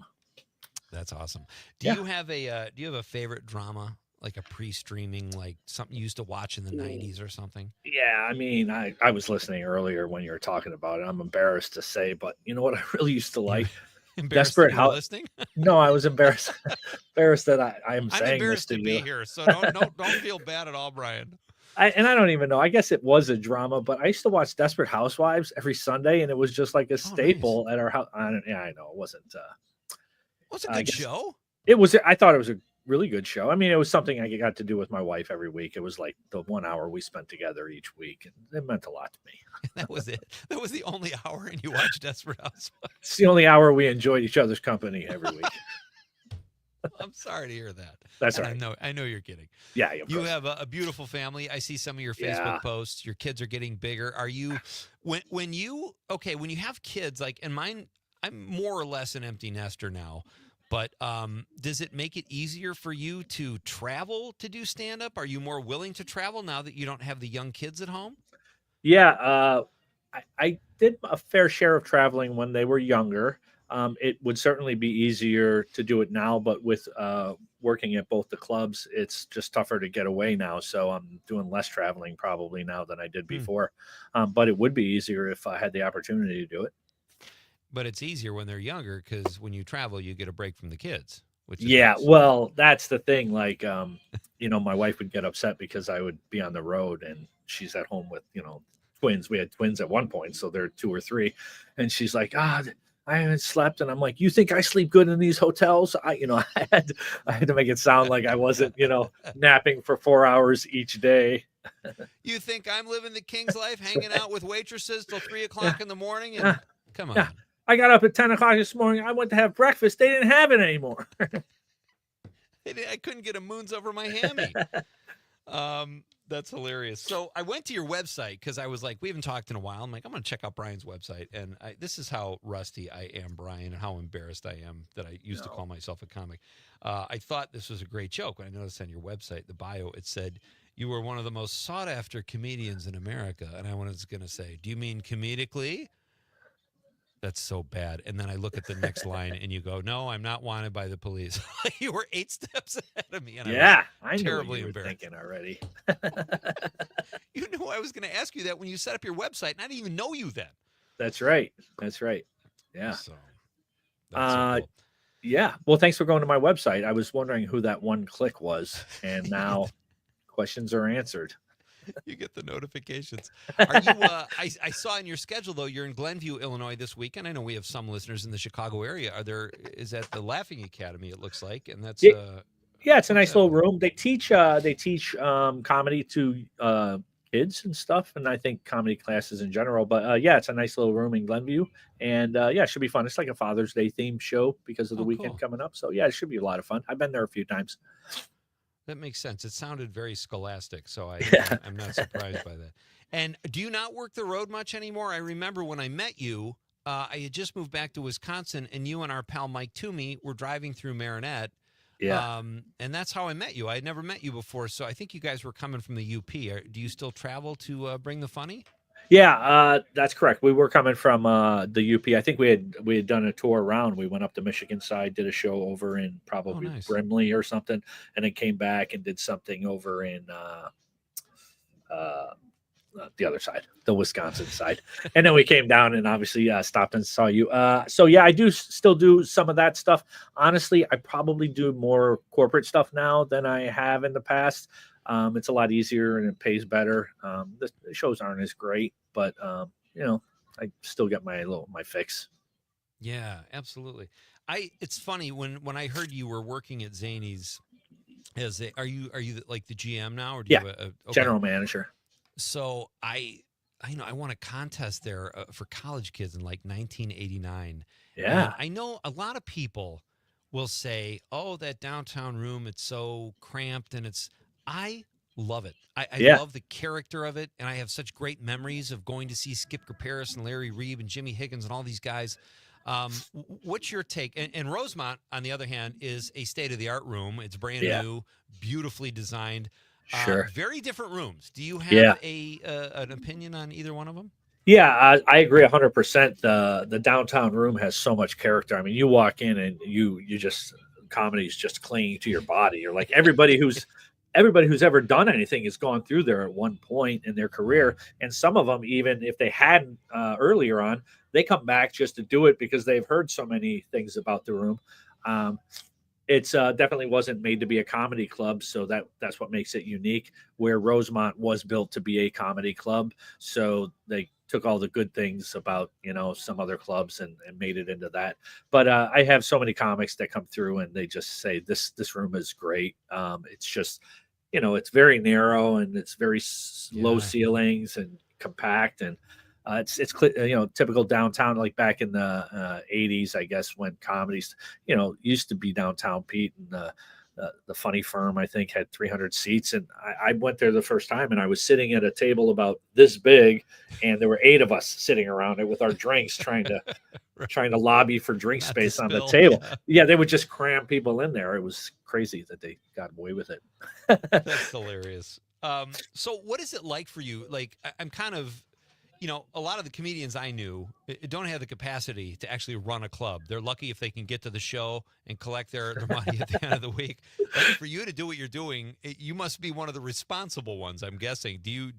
That's awesome. Do you have a favorite drama, like a pre-streaming, like something you used to watch in the 90s or something? Yeah, I mean, I was listening earlier when you were talking about it. I'm embarrassed to say, but you know what I really used to like? Desperate House. Listening? No, I was embarrassed. Embarrassed that I'm saying embarrassed this to be you. Here, so don't feel bad at all, Brian. I don't even know. I guess it was a drama, but I used to watch Desperate Housewives every Sunday, and it was just like a staple at our house. I know it wasn't. Was it a good show? It was. I thought it was a really good show. I mean, it was something I got to do with my wife every week. It was like the 1 hour we spent together each week, and it meant a lot to me. That was it. That was the only hour, and you watched Desperate Housewives. It's the only hour we enjoyed each other's company every week. I'm sorry to hear that. That's and all right. I know you're kidding. Yeah, of You course. have a beautiful family. I see some of your Facebook Yeah. posts. Your kids are getting bigger. Are you when you have kids like and mine? I'm more or less an empty nester now. But does it make it easier for you to travel to do stand up? Are you more willing to travel now that you don't have the young kids at home? Yeah, I did a fair share of traveling when they were younger. It would certainly be easier to do it now, but with working at both the clubs, it's just tougher to get away now. So I'm doing less traveling probably now than I did before. But it would be easier if I had the opportunity to do it. But it's easier when they're younger because when you travel, you get a break from the kids, which is Yeah, nice. well, that's the thing. Like, my wife would get upset because I would be on the road and she's at home with, twins. We had twins at one point, so they're 2 or 3, and she's like, I haven't slept, and I'm like, you think I sleep good in these hotels? I had to make it sound like I wasn't, napping for 4 hours each day. You think I'm living the king's life, hanging out with waitresses till 3 o'clock in the morning? And come on. Yeah. I got up at 10 o'clock this morning. I went to have breakfast. They didn't have it anymore. I couldn't get a moons over my hammy. That's hilarious. So I went to your website because I was like, we haven't talked in a while. I'm like, I'm going to check out Brian's website. And this is how rusty I am, Brian, and how embarrassed I am that I used to call myself a comic. I thought this was a great joke when I noticed on your website, the bio, it said, you were one of the most sought after comedians in America. And I was going to say, do you mean comedically? That's so bad. And then I look at the next line and you go, no, I'm not wanted by the police. You were 8 steps ahead of me. And I knew terribly what you were embarrassed. thinking already. You knew I was going to ask you that when you set up your website, and I didn't even know you then. That's right. Yeah. So, that's so cool. Yeah. Well, thanks for going to my website. I was wondering who that one click was, and now questions are answered. You get the notifications. Are you? I saw in your schedule though. You're in Glenview, Illinois this weekend. I know we have some listeners in the Chicago area. Is that the Laughing Academy? It looks like, and that's Yeah, it's a nice little room. They teach comedy to kids and stuff, and I think comedy classes in general. But it's a nice little room in Glenview, and it should be fun. It's like a Father's Day themed show because of the weekend coming up. So it should be a lot of fun. I've been there a few times. That makes sense. It sounded very scholastic, so I'm not surprised by that. And do you not work the road much anymore? I remember when I met you, I had just moved back to Wisconsin, and you and our pal Mike Toomey were driving through Marinette. Yeah. And that's how I met you. I had never met you before, so I think you guys were coming from the UP. Do you still travel to bring the funny? Yeah, that's correct. We were coming from the UP. I think we had done a tour around. We went up the Michigan side, did a show over in probably Brimley or something, and then came back and did something over in the other side, the Wisconsin side. And then we came down and obviously stopped and saw you. So I do still do some of that stuff. Honestly, I probably do more corporate stuff now than I have in the past. It's a lot easier and it pays better. The shows aren't as great, but I still get my fix. Yeah, absolutely. It's funny when I heard you were working at Zany's are you like the GM now, or do you have a general manager? So I won a contest there for college kids in like 1989. Yeah. And I know a lot of people will say, "Oh, that downtown room, it's so cramped," and I love it. I love the character of it, and I have such great memories of going to see Skip Paris and Larry Reeb and Jimmy Higgins and all these guys. What's your take? And Rosemont, on the other hand, is a state-of-the-art room. It's brand new, beautifully designed. Sure. Very different rooms. Do you have an opinion on either one of them? Yeah, I agree 100%. The downtown room has so much character. I mean, you walk in and you just comedy's just clinging to your body. You're like everybody who's ever done anything has gone through there at one point in their career. And some of them, even if they hadn't earlier on, they come back just to do it because they've heard so many things about the room. It's definitely wasn't made to be a comedy club, so that's what makes it unique. Where Rosemont was built to be a comedy club, so they took all the good things about some other clubs and made it into that. But I have so many comics that come through and they just say this room is great. It's just it's very narrow and it's very low ceilings and compact, and Typical downtown, like back in the 80s, I guess, when comedies, used to be downtown, Pete, and the Funny Firm, I think, had 300 seats. And I went there the first time, and I was sitting at a table about this big, and there were 8 of us sitting around it with our drinks, trying to lobby for drink space on the table. Yeah, they would just cram people in there. It was crazy that they got away with it. That's hilarious. So what is it like for you? Like, I'm kind of, a lot of the comedians I knew don't have the capacity to actually run a club. They're lucky if they can get to the show and collect their money at the end of the week. But for you to do what you're doing, you must be one of the responsible ones, I'm guessing. Do you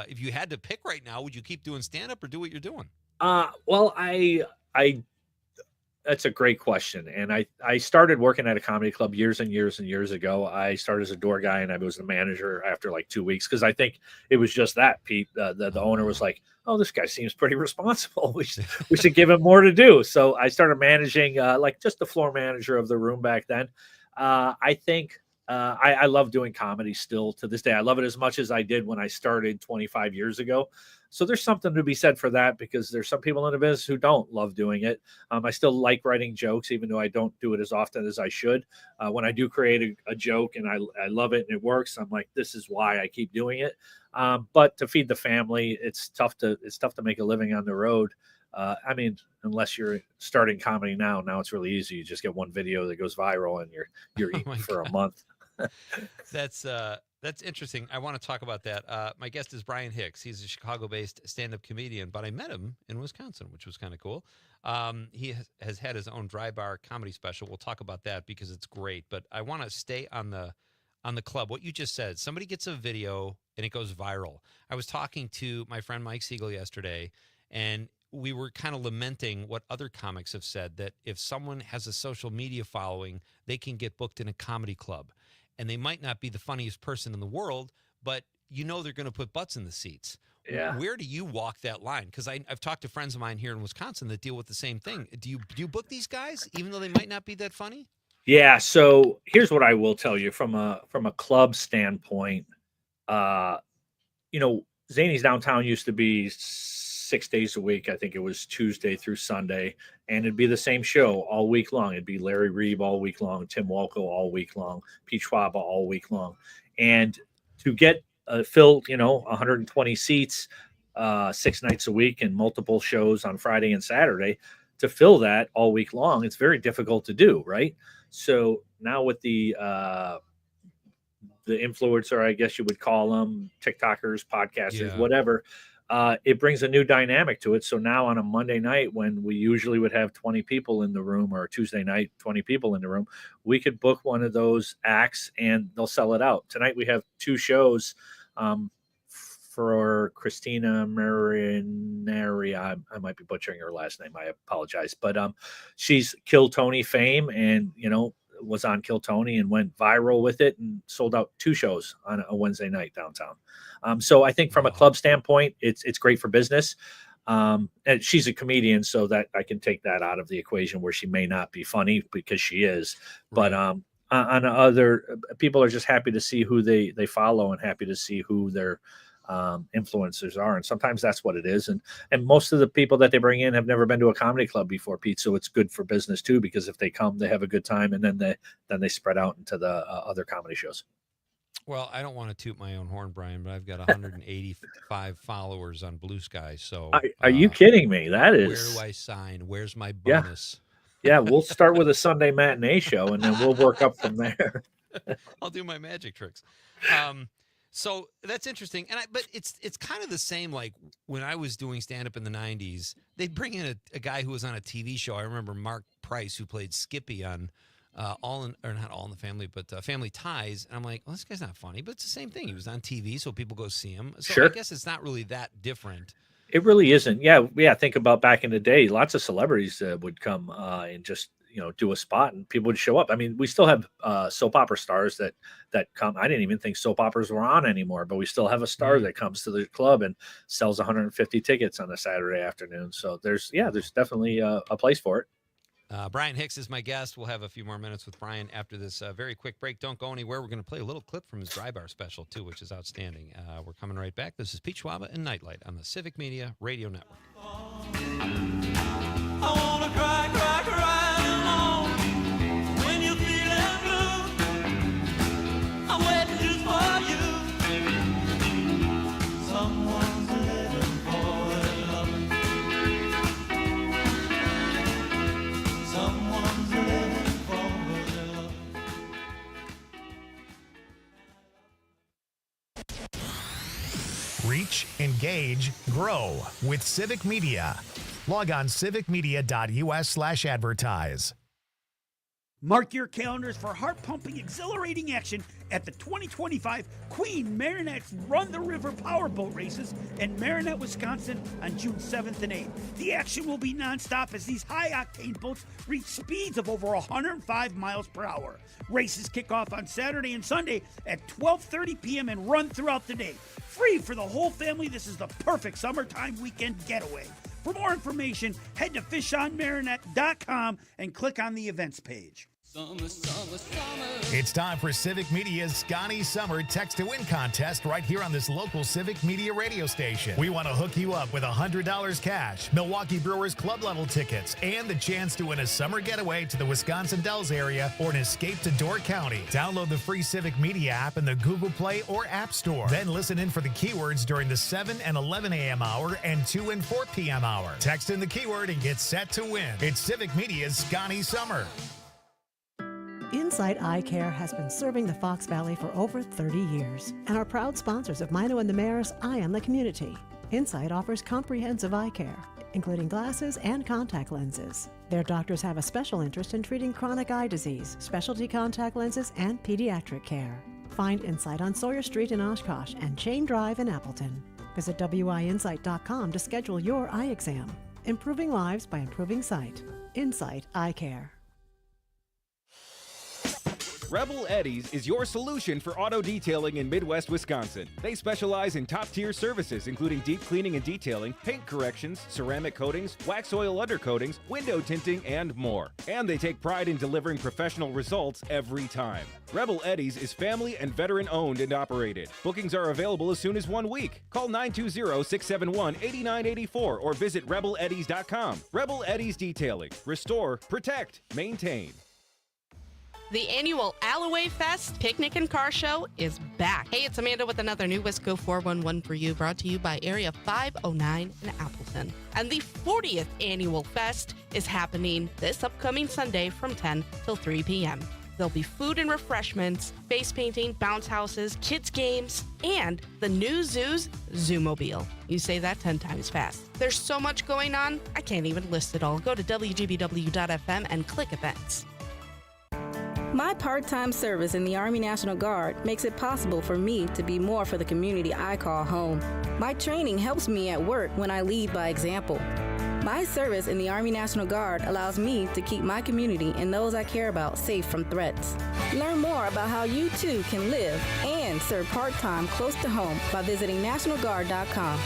if you had to pick right now, would you keep doing stand-up or do what you're doing? Well, I that's a great question. And I started working at a comedy club years and years and years ago. I started as a door guy, and I was the manager after like 2 weeks, because I think it was just that, Pete. The owner was like, "Oh, this guy seems pretty responsible. We should give him more to do." So I started managing, like just the floor manager of the room back then. I think I love doing comedy still to this day. I love it as much as I did when I started 25 years ago. So there's something to be said for that, because there's some people in the business who don't love doing it. I still like writing jokes, even though I don't do it as often as I should. When I do create a joke and I love it and it works, I'm like, this is why I keep doing it. But to feed the family, it's tough to make a living on the road. Unless you're starting comedy now it's really easy. You just get one video that goes viral and you're eating for a month. That's interesting. I want to talk about that. My guest is Brian Hicks. He's a Chicago-based stand-up comedian, but I met him in Wisconsin, which was kind of cool. He has had his own dry bar comedy special. We'll talk about that because it's great. But I want to stay on the club. What you just said, somebody gets a video and it goes viral. I was talking to my friend Mike Siegel yesterday, and we were kind of lamenting what other comics have said, that if someone has a social media following, they can get booked in a comedy club. And they might not be the funniest person in the world, but they're going to put butts in the seats. Yeah. Where do you walk that line? Because I've talked to friends of mine here in Wisconsin that deal with the same thing. Do you book these guys even though they might not be that funny? Yeah. So here's what I will tell you from a club standpoint. Zany's Downtown used to be 6 days a week. I think it was Tuesday through Sunday, and it'd be the same show all week long. It'd be Larry Reeb all week long, Tim Walco all week long, Pete Schwaba all week long. And to get filled, 120 seats, 6 nights a week and multiple shows on Friday and Saturday, to fill that all week long, it's very difficult to do, right? So now with the influencer, I guess you would call them, TikTokers, podcasters, whatever, it brings a new dynamic to it. So now on a Monday night, when we usually would have 20 people in the room, or Tuesday night, 20 people in the room, we could book one of those acts and they'll sell it out. Tonight we have 2 shows for Christina Marinari. I might be butchering her last name. I apologize. But she's Kill Tony fame, and, was on Kill Tony and went viral with it and sold out 2 shows on a Wednesday night downtown. So I think from a club standpoint, it's great for business. And she's a comedian, so that I can take that out of the equation, where she may not be funny, because she is. Right. But on other people are just happy to see who they follow and happy to see who their influencers are, and sometimes that's what it is. And most of the people that they bring in have never been to a comedy club before, Pete. So it's good for business too, because if they come, they have a good time, and then they spread out into the other comedy shows. Well, I don't want to toot my own horn, Brian, but I've got 185 followers on Blue Sky. So are you kidding me? That is. Where do I sign? Where's my bonus? Yeah, we'll start with a Sunday matinee show, and then we'll work up from there. I'll do my magic tricks. So that's interesting. But it's kind of the same, like when I was doing stand-up in the 90s, they'd bring in a guy who was on a TV show. I remember Mark Price, who played Skippy on not All in the Family, but Family Ties. And I'm like, well, this guy's not funny, but it's the same thing. He was on TV, so people go see him. So sure. I guess it's not really that different. It really isn't. Yeah. Think about back in the day, lots of celebrities would come and just do a spot, and people would show up. I mean, we still have soap opera stars that come. I didn't even think soap operas were on anymore, but we still have a star that comes to the club and sells 150 tickets on a Saturday afternoon. So there's definitely a place for it. Brian Hicks is my guest. We'll have a few more minutes with Brian after this very quick break. Don't go anywhere. We're going to play a little clip from his Dry Bar special, too, which is outstanding. We're coming right back. This is Pete Schwaba and Nite Lite on the Civic Media Radio Network. I wanna cry, cry, cry alone when you're feeling blue. I'm waiting just for you. Someone's living for love. Someone's living for love. Reach, engage, grow with Civic Media. Log on civicmedia.us/advertise. Mark your calendars for heart-pumping, exhilarating action at the 2025 Queen Marinette's Run the River Powerboat Races in Marinette, Wisconsin on June 7th and 8th. The action will be nonstop as these high-octane boats reach speeds of over 105 miles per hour. Races kick off on Saturday and Sunday at 12:30 p.m. and run throughout the day. Free for the whole family, this is the perfect summertime weekend getaway. For more information, head to fishonmarinette.com and click on the events page. Summer, summer, summer. It's time for Civic Media's Scotty Summer Text to Win contest right here on this local Civic Media radio station. We want to hook you up with $100 cash, Milwaukee Brewers club level tickets, and the chance to win a summer getaway to the Wisconsin Dells area or an escape to Door County. Download the free Civic Media app in the Google Play or App Store. Then listen in for the keywords during the 7 and 11 a.m. hour and 2 and 4 p.m. hour. Text in the keyword and get set to win. It's Civic Media's Scotty Summer. Insight Eye Care has been serving the Fox Valley for over 30 years and are proud sponsors of Mino and the Mayor's Eye on the Community. Insight offers comprehensive eye care, including glasses and contact lenses. Their doctors have a special interest in treating chronic eye disease, specialty contact lenses, and pediatric care. Find Insight on Sawyer Street in Oshkosh and Chain Drive in Appleton. Visit wiinsight.com to schedule your eye exam. Improving lives by improving sight. Insight Eye Care. Rebel Eddies is your solution for auto detailing in Midwest Wisconsin. They specialize in top-tier services, including deep cleaning and detailing, paint corrections, ceramic coatings, wax oil undercoatings, window tinting, and more. And they take pride in delivering professional results every time. Rebel Eddies is family and veteran-owned and operated. Bookings are available as soon as 1 week. Call 920-671-8984 or visit rebeleddies.com. Rebel Eddies Detailing. Restore, protect, maintain. The annual Alloway Fest Picnic and Car Show is back. Hey, it's Amanda with another new Wisco 411 for you, brought to you by Area 509 in Appleton. And the 40th annual fest is happening this upcoming Sunday from 10 till 3 p.m. There'll be food and refreshments, face painting, bounce houses, kids games, and the new Zoo's Zoomobile. You say that 10 times fast. There's so much going on, I can't even list it all. Go to WGBW.FM and click events. My part-time service in the Army National Guard makes it possible for me to be more for the community I call home. My training helps me at work when I lead by example. My service in the Army National Guard allows me to keep my community and those I care about safe from threats. Learn more about how you too can live and serve part-time close to home by visiting NationalGuard.com.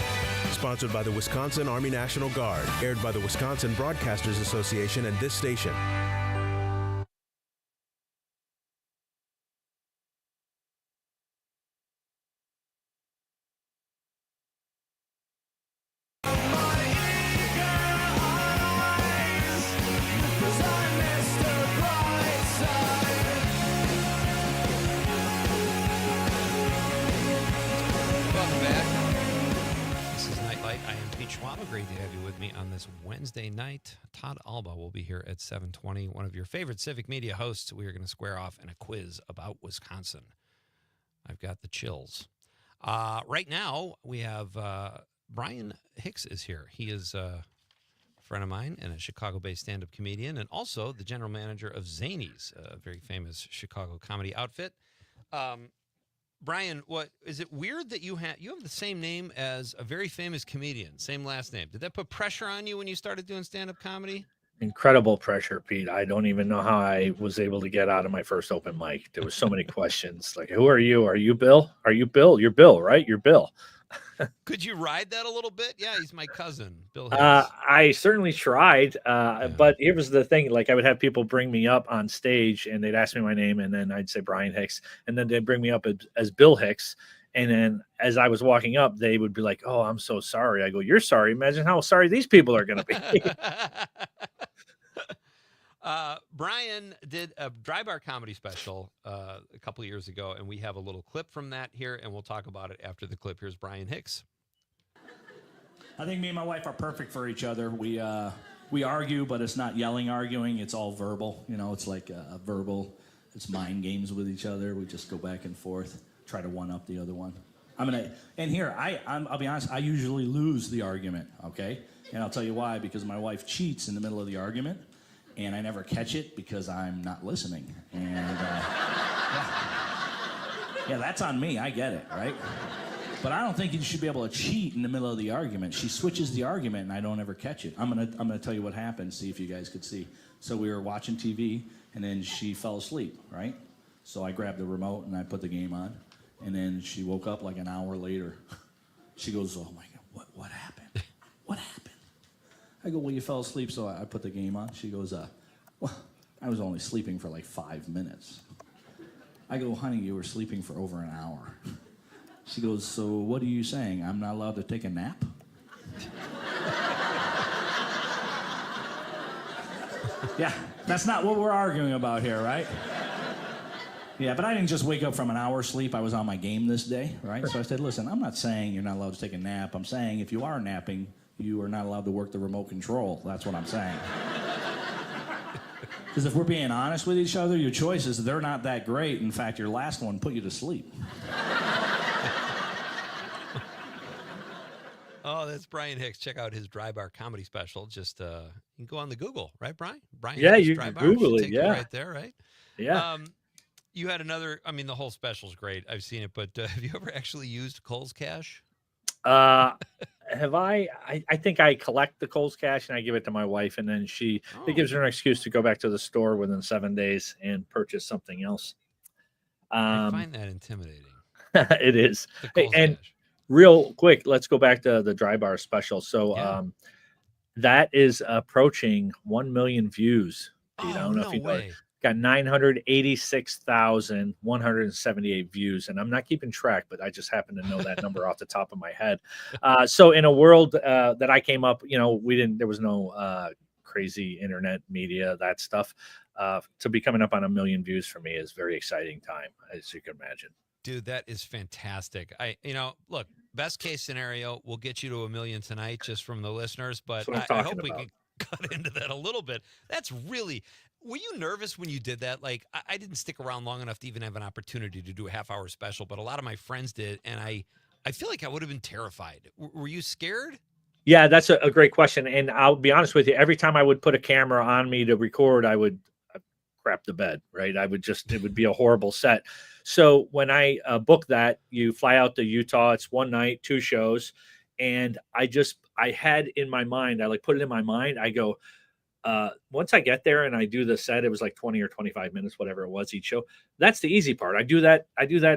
Sponsored by the Wisconsin Army National Guard, aired by the Wisconsin Broadcasters Association and this station. Great to have you with me on this Wednesday night. Todd Alba will be here at 7:20. One of your favorite Civic Media hosts. We are going to square off in a quiz about Wisconsin. I've got the chills. Right now, we have Brian Hicks is here. He is a friend of mine and a Chicago-based stand-up comedian, and also the general manager of Zanies, a very famous Chicago comedy outfit. Brian, what is it weird that you have the same name as a very famous comedian, same last name? Did that put pressure on you when you started doing stand-up comedy? Incredible pressure, Pete. I don't even know how I was able to get out of my first open mic. There was so many questions. Like, who are you? Are you Bill? Are you Bill? You're Bill, right? You're Bill. Could you ride that a little bit? Yeah, he's my cousin, Bill Hicks. I certainly tried, but here was the thing: like I would have people bring me up on stage, and they'd ask me my name, and then I'd say Brian Hicks, and then they'd bring me up as Bill Hicks, and then as I was walking up, they would be like, "Oh, I'm so sorry." I go, "You're sorry. Imagine how sorry these people are going to be." Brian did a dry bar comedy special a couple of years ago, and we have a little clip from that here, and we'll talk about it after the clip. Here's Brian Hicks. I think me and my wife are perfect for each other. We argue, but it's not yelling arguing. It's all verbal. You know, it's like a verbal. It's mind games with each other. We just go back and forth, try to one up the other one. I'll be honest. I usually lose the argument. Okay, and I'll tell you why. Because my wife cheats in the middle of the argument. And I never catch it because I'm not listening. And yeah, that's on me. I get it, right? But I don't think you should be able to cheat in the middle of the argument. She switches the argument, and I don't ever catch it. I'm gonna tell you what happened. See if you guys could see. So we were watching TV, and then she fell asleep, right? So I grabbed the remote and I put the game on, and then she woke up like an hour later. She goes, "Oh my God, what happened? What happened?" I go, "Well, you fell asleep, so I put the game on." She goes, "Well, I was only sleeping for like 5 minutes." I go, "Honey, you were sleeping for over an hour." She goes, "So what are you saying? I'm not allowed to take a nap?" Yeah, that's not what we're arguing about here, right? Yeah, but I didn't just wake up from an hour's sleep. I was on my game this day, right? So I said, "Listen, I'm not saying you're not allowed to take a nap. I'm saying if you are napping, you are not allowed to work the remote control." That's what I'm saying. Because if we're being honest with each other, your choices, they're not that great. In fact, your last one put you to sleep. Oh, that's Brian Hicks. Check out his dry bar comedy special. Just you can go on the Google, right, Brian? Brian Yeah, Hicks, you dry can bar. Google Should it, take you yeah. right there, right? Yeah. You had another. I mean, the whole special's great. I've seen it, but have you ever actually used Kohl's Cash? Have I think I collect the Kohl's Cash and I give it to my wife, and then it gives her an excuse to go back to the store within 7 days and purchase something else. I find that intimidating. It is. The Hey, Kohl's and Cash. real quick, let's go back to the dry bar special. So Yeah. that is approaching 1 million views. Pete. I Oh, don't know no if you know it. way. Got 986,178 views, and I'm not keeping track, but I just happen to know that number off the top of my head. So in a world that I came up, there was no crazy internet media, that stuff. To be coming up on 1 million views for me is very exciting time, as you can imagine. Dude, that is fantastic. Look, best case scenario, we'll get you to 1 million tonight just from the listeners, but That's what I'm I talking hope we about. can cut into that a little bit. That's really, were you nervous when you did that? Like, I didn't stick around long enough to even have an opportunity to do a half-hour special, but a lot of my friends did, and I feel like I would have been terrified. Were you scared? Yeah, that's a great question. And I'll be honest with you, every time I would put a camera on me to record, I would crap the bed, right? it would be a horrible set. So when I book that, you fly out to Utah, it's one night, 2 shows. And I had in my mind, I put it in my mind. I go, once I get there and I do the set, it was like 20 or 25 minutes, whatever it was each show. That's the easy part. I do that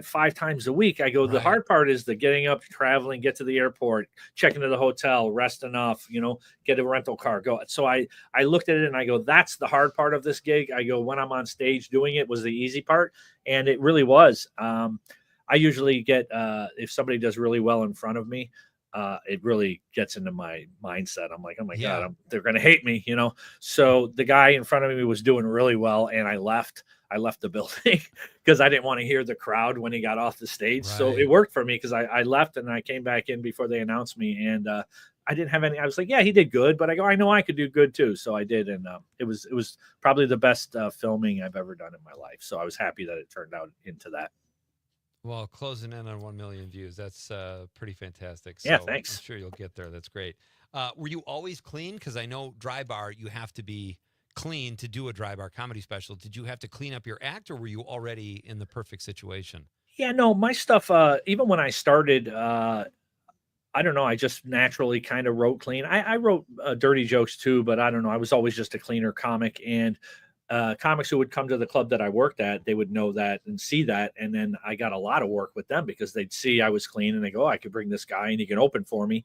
5 times a week. I go, the hard part is the getting up, traveling, get to the airport, check into the hotel, rest enough, get a rental car, go. So I looked at it and I go, that's the hard part of this gig. I go, when I'm on stage doing it was the easy part. And it really was. I usually get, if somebody does really well in front of me, it really gets into my mindset. I'm like, oh my God, they're going to hate me, So the guy in front of me was doing really well. And I left the building because I didn't want to hear the crowd when he got off the stage. Right. So it worked for me because I left and I came back in before they announced me. And I didn't have any, I was like, yeah, he did good, but I go, I know I could do good too. So I did. And it was probably the best filming I've ever done in my life. So I was happy that it turned out into that. Well, closing in on 1 million views, that's pretty fantastic. So yeah, thanks. I'm sure you'll get there. That's great. Were you always clean? Because I know dry bar, you have to be clean to do a dry bar comedy special. Did you have to clean up your act, or were you already in the perfect situation? Yeah, no, my stuff, even when I started, I don't know, I just naturally kind of wrote clean. I wrote dirty jokes too, but I don't know. I was always just a cleaner comic. And comics who would come to the club that I worked at, they would know that and see that. And then I got a lot of work with them because they'd see I was clean and they go, oh, I could bring this guy and he can open for me.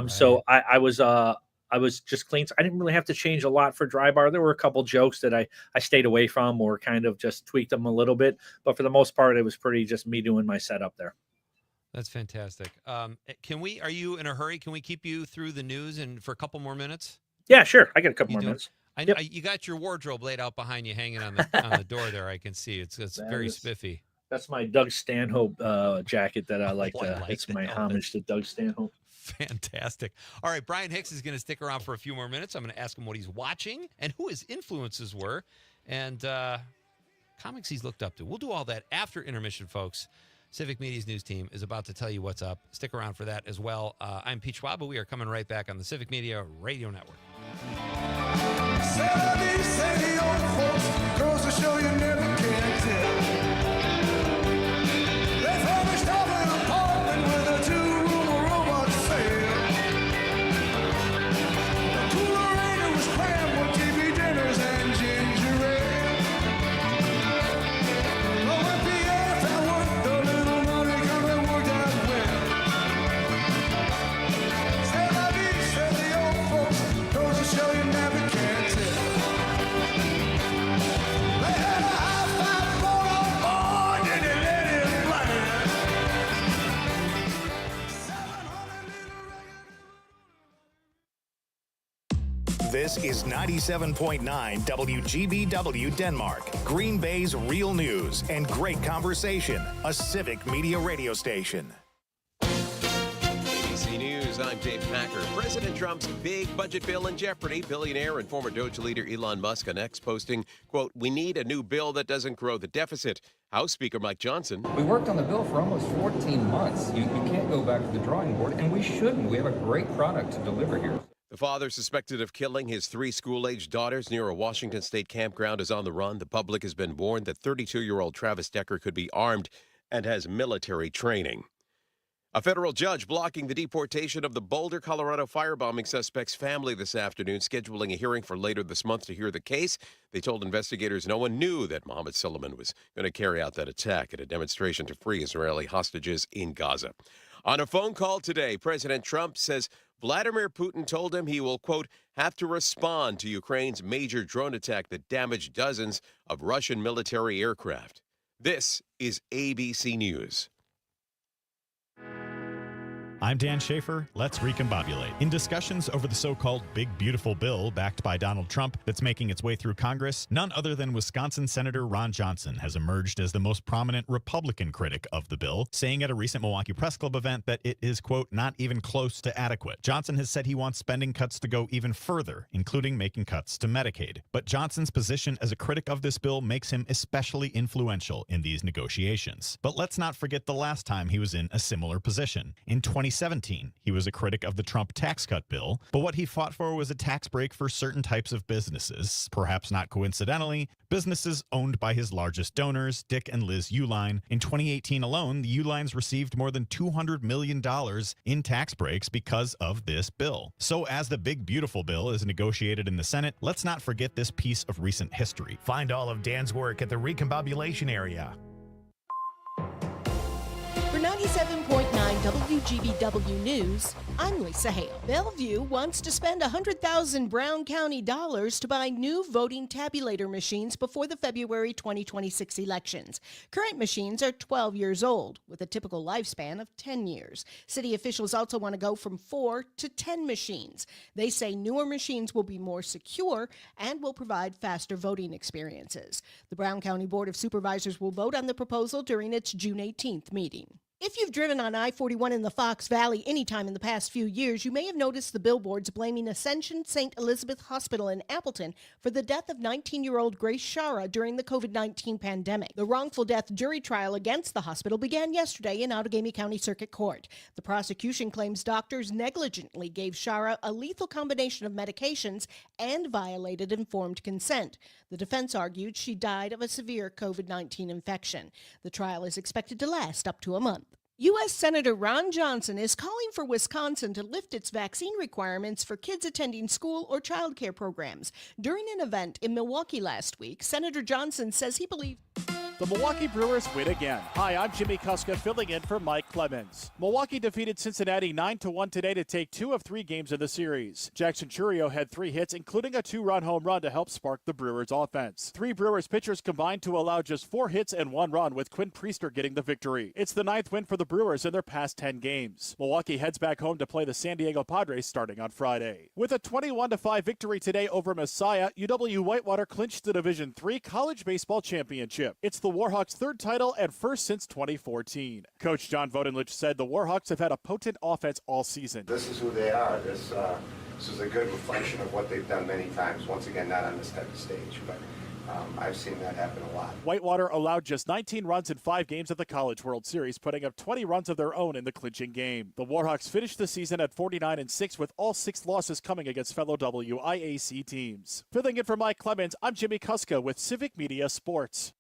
So I was just clean. So I didn't really have to change a lot for Dry Bar. There were a couple jokes that I stayed away from or kind of just tweaked them a little bit. But for the most part, it was pretty just me doing my setup there. That's fantastic. Are you in a hurry? Can we keep you through the news and for a couple more minutes? Yeah, sure. I got a couple more minutes. I know you got your wardrobe laid out behind you, hanging on the door there. I can see it's very spiffy. That's my Doug Stanhope jacket that I like. It's my homage to Doug Stanhope. Fantastic. All right, Brian Hicks is going to stick around for a few more minutes. I'm going to ask him what he's watching and who his influences were and comics he's looked up to. We'll do all that after intermission, folks. Civic Media's news team is about to tell you what's up. Stick around for that as well. I'm Pete Schwaba. We are coming right back on the Civic Media Radio Network. Say the old folks, girls will show you never can tell. They furnished off an apartment with a two-room robot sale. The coolerator was crammed with TV dinners and ginger ale. But when Pierre found work, the little money coming worked out well. Say la vie, say the old folks, girls will show you never can tell. This is 97.9 WGBW Denmark, Green Bay's real news and great conversation, a Civic Media radio station. ABC News, I'm Dave Packer. President Trump's big budget bill in jeopardy. Billionaire and former Doge leader Elon Musk on X posting, quote, "We need a new bill that doesn't grow the deficit." House Speaker Mike Johnson. We worked on the bill for almost 14 months. You can't go back to the drawing board, and we shouldn't. We have a great product to deliver here. The father suspected of killing his 3 school-aged daughters near a Washington state campground is on the run. The public has been warned that 32-year-old Travis Decker could be armed and has military training. A federal judge blocking the deportation of the Boulder, Colorado firebombing suspect's family this afternoon, scheduling a hearing for later this month to hear the case. They told investigators no one knew that Mohammed Suleiman was going to carry out that attack at a demonstration to free Israeli hostages in Gaza. On a phone call today, President Trump says Vladimir Putin told him he will, quote, have to respond to Ukraine's major drone attack that damaged dozens of Russian military aircraft. This is ABC News. I'm Dan Schaefer. Let's recombobulate. In discussions over the so-called Big Beautiful Bill backed by Donald Trump that's making its way through Congress, none other than Wisconsin Senator Ron Johnson has emerged as the most prominent Republican critic of the bill, saying at a recent Milwaukee Press Club event that it is, quote, not even close to adequate. Johnson has said he wants spending cuts to go even further, including making cuts to Medicaid. But Johnson's position as a critic of this bill makes him especially influential in these negotiations. But let's not forget the last time he was in a similar position. In 2017, he was a critic of the Trump tax cut bill, but what he fought for was a tax break for certain types of businesses. Perhaps not coincidentally, businesses owned by his largest donors, Dick and Liz Uline. In 2018 alone, the Ulines received more than $200 million in tax breaks because of this bill. So as the Big Beautiful Bill is negotiated in the Senate, let's not forget this piece of recent history. Find all of Dan's work at the Recombobulation area. For 97.9 WGBW News, I'm Lisa Hale. Bellevue wants to spend 100,000 Brown County dollars to buy new voting tabulator machines before the February 2026 elections. Current machines are 12 years old, with a typical lifespan of 10 years. City officials also want to go from 4 to 10 machines. They say newer machines will be more secure and will provide faster voting experiences. The Brown County Board of Supervisors will vote on the proposal during its June 18th meeting. If you've driven on I-41 in the Fox Valley anytime in the past few years, you may have noticed the billboards blaming Ascension St. Elizabeth Hospital in Appleton for the death of 19-year-old Grace Shara during the COVID-19 pandemic. The wrongful death jury trial against the hospital began yesterday in Outagamie County Circuit Court. The prosecution claims doctors negligently gave Shara a lethal combination of medications and violated informed consent. The defense argued she died of a severe COVID-19 infection. The trial is expected to last up to a month. U.S. Senator Ron Johnson is calling for Wisconsin to lift its vaccine requirements for kids attending school or child care programs. During an event in Milwaukee last week, Senator Johnson says he believes the Milwaukee Brewers win again. Hi, I'm Jimmy Kuska filling in for Mike Clemens. Milwaukee defeated Cincinnati 9-1 today to take 2 of 3 games of the series. Jackson Churio had 3 hits, including a 2-run home run to help spark the Brewers' offense. 3 Brewers pitchers combined to allow just 4 hits and 1 run, with Quinn Priester getting the victory. It's the 9th win for the Brewers in their past 10 games. Milwaukee heads back home to play the San Diego Padres starting on Friday. With a 21-5 victory today over Messiah, UW-Whitewater clinched the Division III College Baseball Championship. It's the Warhawks' 3rd title and first since 2014. Coach John Vodenlich said the Warhawks have had a potent offense all season. This is who they are. This is a good reflection of what they've done many times. Once again, not on this type of stage, but I've seen that happen a lot. Whitewater allowed just 19 runs in 5 games at the College World Series, putting up 20 runs of their own in the clinching game. The Warhawks finished the season at 49-6, with all 6 losses coming against fellow WIAC teams. Filling in for Mike Clemens, I'm Jimmy Kuska with Civic Media Sports.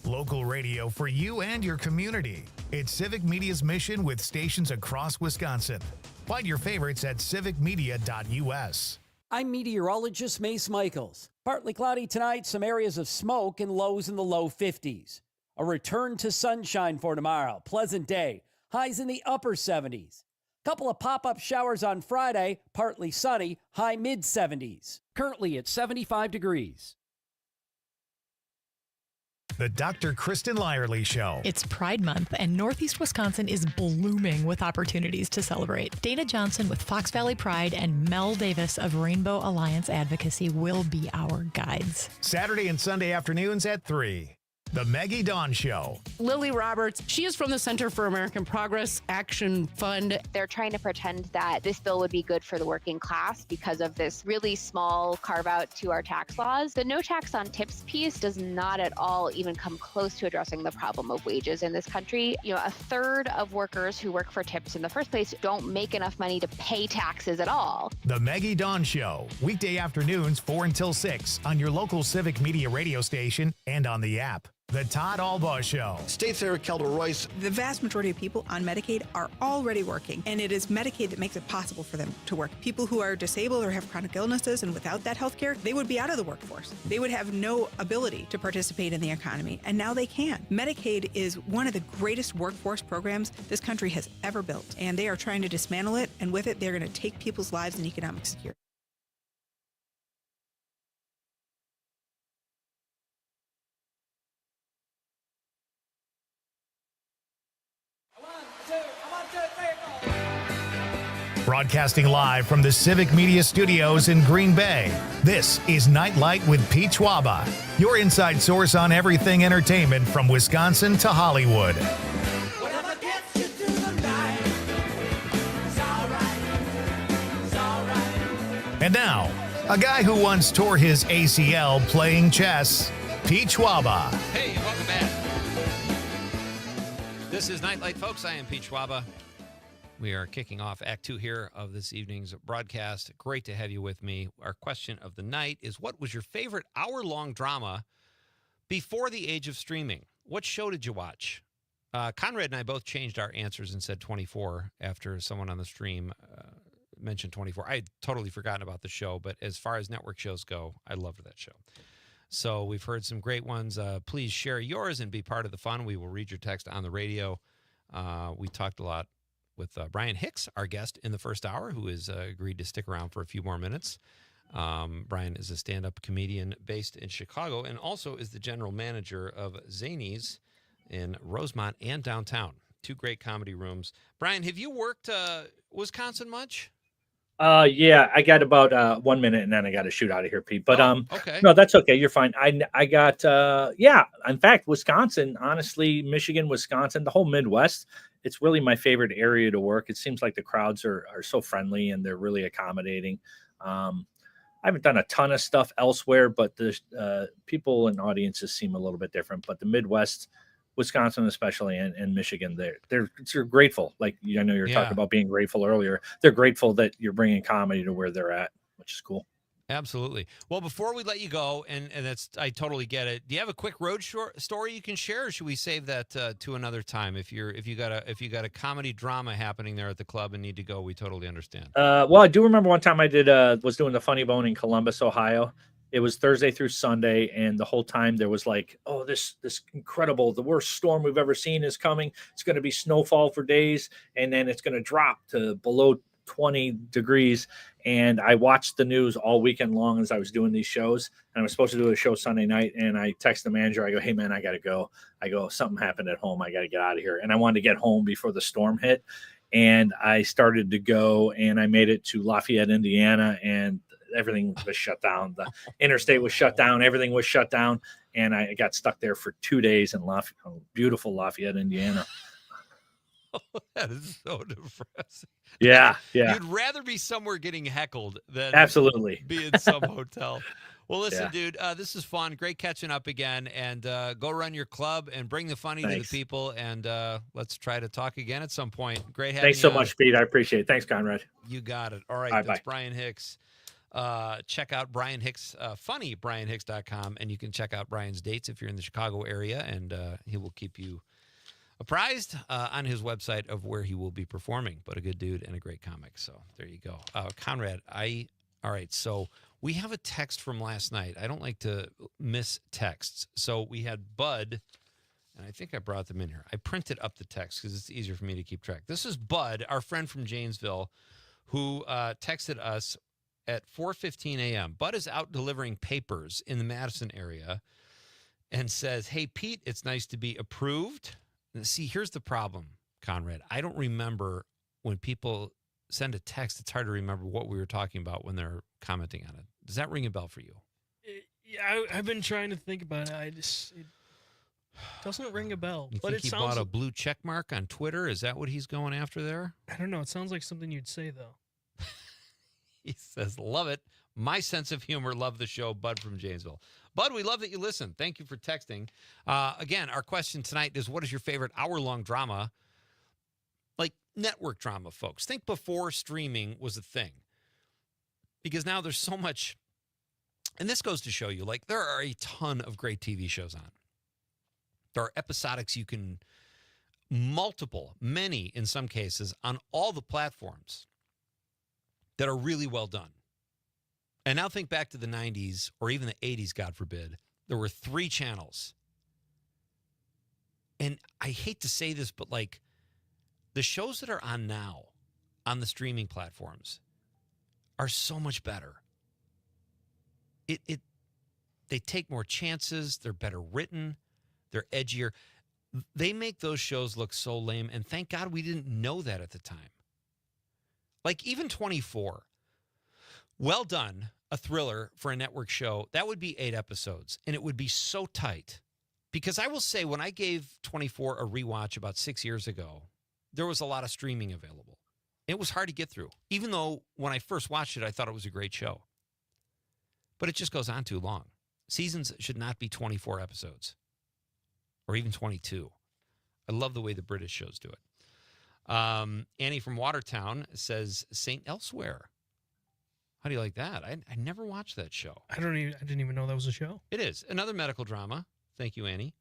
Local radio for you and your community. It's Civic Media's mission with stations across Wisconsin. Find your favorites at civicmedia.us. I'm meteorologist Mace Michaels. Partly cloudy tonight, some areas of smoke and lows in the low 50s. A return to sunshine for tomorrow. Pleasant day. Highs in the upper 70s. Couple of pop-up showers on Friday, partly sunny, high mid-70s. Currently at 75 degrees. The Dr. Kristen Lyerly Show. It's Pride Month, and Northeast Wisconsin is blooming with opportunities to celebrate. Dana Johnson with Fox Valley Pride and Mel Davis of Rainbow Alliance Advocacy will be our guides. Saturday and Sunday afternoons at 3. The Maggie Dawn Show. Lily Roberts, she is from the Center for American Progress Action Fund. They're trying to pretend that this bill would be good for the working class because of this really small carve out to our tax laws. The no tax on tips piece does not at all even come close to addressing the problem of wages in this country. You know, 1/3 of workers who work for tips in the first place don't make enough money to pay taxes at all. The Maggie Dawn Show, weekday afternoons 4 until 6 on your local Civic Media radio station and on the app. The Todd Albaugh Show. State Senator Kelda Royce. The vast majority of people on Medicaid are already working, and it is Medicaid that makes it possible for them to work. People who are disabled or have chronic illnesses and without that health care, they would be out of the workforce. They would have no ability to participate in the economy, and now they can. Medicaid is one of the greatest workforce programs this country has ever built, and they are trying to dismantle it, and with it, they're going to take people's lives and economic security. Broadcasting live from the Civic Media Studios in Green Bay, this is Nite Lite with Pete Schwaba, your inside source on everything entertainment from Wisconsin to Hollywood. And now, a guy who once tore his ACL playing chess, Pete Schwaba. Hey, welcome back. This is Nite Lite, folks. I am Pete Schwaba. We are kicking off Act 2 here of this evening's broadcast. Great to have you with me. Our question of the night is, what was your favorite hour-long drama before the age of streaming? What show did you watch? Conrad and I both changed our answers and said 24 after someone on the stream mentioned 24. I had totally forgotten about the show, but as far as network shows go, I loved that show. So we've heard some great ones. Please share yours and be part of the fun. We will read your text on the radio. We talked a lot with Brian Hicks, our guest in the first hour, who has agreed to stick around for a few more minutes. Brian is a stand-up comedian based in Chicago and also is the general manager of Zanies in Rosemont and downtown. 2 great comedy rooms. Brian, have you worked Wisconsin much? Yeah, I got about 1 minute and then I got to shoot out of here, Pete. But okay. No, that's okay. You're fine. I got yeah. In fact, Wisconsin, honestly, Michigan, Wisconsin, the whole Midwest, it's really my favorite area to work. It seems like the crowds are so friendly and they're really accommodating. I haven't done a ton of stuff elsewhere, but the people and audiences seem a little bit different. But the Midwest, Wisconsin especially, and Michigan, they're grateful. Like, I know you were talking about being grateful earlier. They're grateful that you're bringing comedy to where they're at, which is cool. Absolutely. Well, before we let you go, and that's I totally get it. Do you have a quick road story you can share, or should we save that to another time? If you got a comedy drama happening there at the club and need to go, we totally understand. Well, I do remember one time I was doing the Funny Bone in Columbus, Ohio. It was Thursday through Sunday, and the whole time there was like, oh, this incredible, the worst storm we've ever seen is coming. It's going to be snowfall for days, and then it's going to drop to below 20 degrees. And I watched the news all weekend long as I was doing these shows. And I was supposed to do a show Sunday night. And I text the manager. I go, hey, man, I got to go. I go, something happened at home. I got to get out of here. And I wanted to get home before the storm hit. And I started to go, and I made it to Lafayette, Indiana, and everything was shut down. The interstate was shut down. Everything was shut down. And I got stuck there for 2 days in beautiful Lafayette, Indiana. That is so depressing. Yeah. You'd rather be somewhere getting heckled than absolutely be in some hotel. Well, listen, Yeah. dude, this is fun. Great catching up again. And go run your club and bring the funny Thanks. to the people. And let's try to talk again at some point. Great having Thanks you so on. much, Pete. I appreciate it. Thanks, Conrad. You got it. All right. Bye-bye. That's Brian Hicks. Check out Brian Hicks, funnybrianhicks.com. And you can check out Brian's dates if you're in the Chicago area. And he will keep you apprised on his website of where he will be performing. But a good dude and a great comic. So there you go. Conrad, all right. So we have a text from last night. I don't like to miss texts. So we had Bud, and I think I brought them in here. I printed up the text because it's easier for me to keep track. This is Bud, our friend from Janesville, who texted us at 4:15 a.m. Bud is out delivering papers in the Madison area and says, hey, Pete, it's nice to be approved. And see, here's the problem, Conrad. I don't remember when people send a text, it's hard to remember what we were talking about when they're commenting on it. Does that ring a bell for you? Yeah, I've been trying to think about it. It doesn't ring a bell. You but think it he sounds bought a blue check mark on Twitter? Is that what he's going after there? I don't know. It sounds like something you'd say, though. He says, love it. My sense of humor, love the show. Bud from Janesville. Bud, we love that you listen. Thank you for texting. Again, our question tonight is, what is your favorite hour-long drama? Like network drama, folks. Think before streaming was a thing. Because now there's so much, and this goes to show you, like, there are a ton of great TV shows on. There are episodics you can, many in some cases, on all the platforms that are really well done. And now think back to the 90s or even the 80s, God forbid. There were 3 channels. And I hate to say this, but like the shows that are on now on the streaming platforms are so much better. They take more chances. They're better written. They're edgier. They make those shows look so lame. And thank God we didn't know that at the time. Like even 24. Well done, a thriller for a network show. That would be 8 episodes, and it would be so tight. Because I will say, when I gave 24 a rewatch about 6 years ago, there was a lot of streaming available. It was hard to get through, even though when I first watched it, I thought it was a great show. But it just goes on too long. Seasons should not be 24 episodes, or even 22. I love the way the British shows do it. Annie from Watertown says St. Elsewhere. How do you like that? I never watched that show. I didn't even know that was a show. It is. Another medical drama. Thank you, Annie.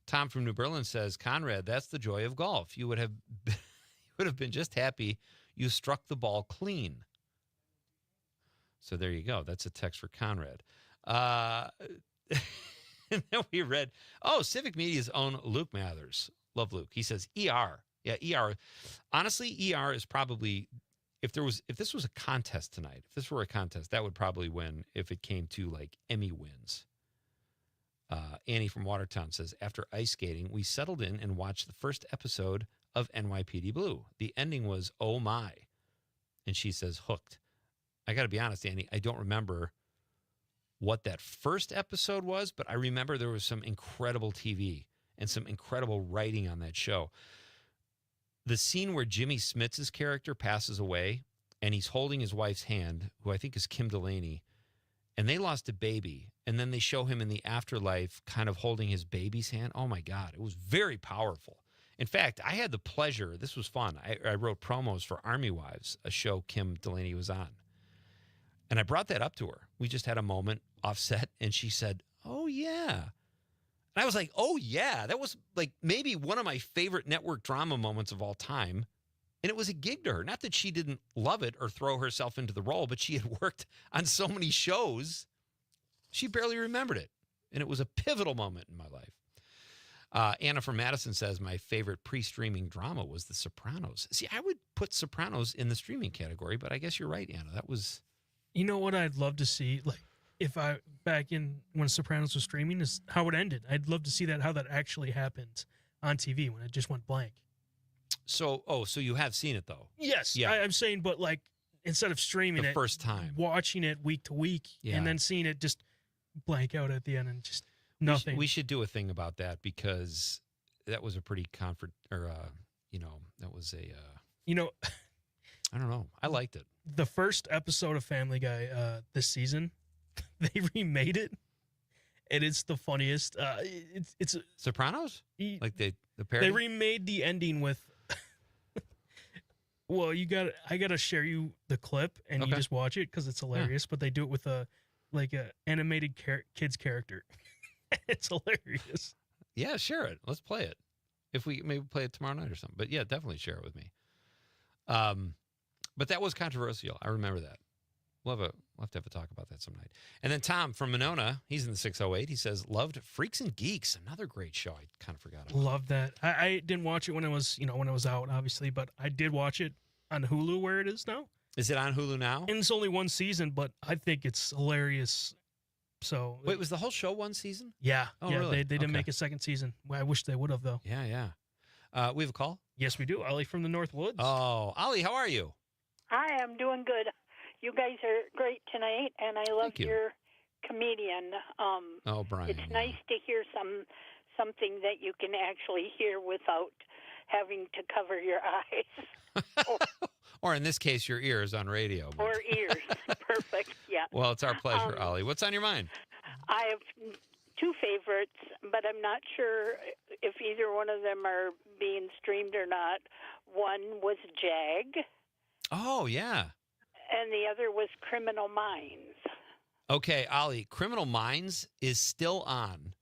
Tom from New Berlin says, Conrad, that's the joy of golf. You would have been just happy you struck the ball clean. So there you go. That's a text for Conrad. And then we read, Civic Media's own Luke Mathers. Love Luke. He says, ER. Yeah, ER. Honestly, ER is probably, if this was a contest tonight, if this were a contest, that would probably win if it came to like Emmy wins. Annie from Watertown says, after ice skating, we settled in and watched the first episode of NYPD Blue. The ending was, oh my. And she says, hooked. I got to be honest, Annie, I don't remember what that first episode was, but I remember there was some incredible TV and some incredible writing on that show. The scene where Jimmy Smits' character passes away and he's holding his wife's hand, who I think is Kim Delaney, and they lost a baby, and then they show him in the afterlife kind of holding his baby's hand. Oh, my God. It was very powerful. In fact, I had the pleasure, this was fun. I wrote promos for Army Wives, a show Kim Delaney was on. And I brought that up to her. We just had a moment offset, and she said, "Oh, yeah." And I was like, "Oh, yeah." That was like maybe one of my favorite network drama moments of all time. And it was a gig to her. Not that she didn't love it or throw herself into the role, but she had worked on so many shows, she barely remembered it. And it was a pivotal moment in my life. Anna from Madison says, my favorite pre-streaming drama was The Sopranos. See, I would put Sopranos in the streaming category, but I guess you're right, Anna. That was... You know what I'd love to see? Like, if I, back in when Sopranos was streaming, is how it ended. I'd love to see that, how that actually happened on TV when it just went blank. So you have seen it, though? Yes. Yeah. I'm saying, but like, instead of streaming the first time, watching it week to week, and then seeing it just blank out at the end and just nothing. We should do a thing about that, because that was a pretty that was a, I don't know. I liked it. The first episode of Family Guy this season, they remade it, and it's the funniest. It's Sopranos? Like the parody? They remade the ending with, well, I got to share you the clip, and you just watch it because it's hilarious, but they do it with a animated kid's character. It's hilarious. Yeah, share it. Let's play it. If we maybe play it tomorrow night or something. But yeah, definitely share it with me. But that was controversial. I remember that. We'll have to have a talk about that some night. And then Tom from Monona, he's in the 608. He says, loved Freaks and Geeks, another great show. I kind of forgot about. Love that. I didn't watch it when it was out, obviously, but I did watch it on Hulu, where it is now. Is it on Hulu now? And it's only one season, but I think it's hilarious. So wait, was the whole show one season? Yeah. Oh, yeah, really? They didn't make a second season. Well, I wish they would have, though. Yeah. We have a call? Yes, we do. Ollie from the North Woods. Oh, Ollie, how are you? Hi, I'm doing good. You guys are great tonight, and I love your comedian. Brian. It's nice to hear something that you can actually hear without having to cover your eyes. Or in this case, your ears on radio. But... Or ears. Perfect, yeah. Well, it's our pleasure, Ollie. What's on your mind? I have two favorites, but I'm not sure if either one of them are being streamed or not. One was Jag. Oh, yeah. And the other was Criminal Minds. Okay, Ollie, Criminal Minds is still on.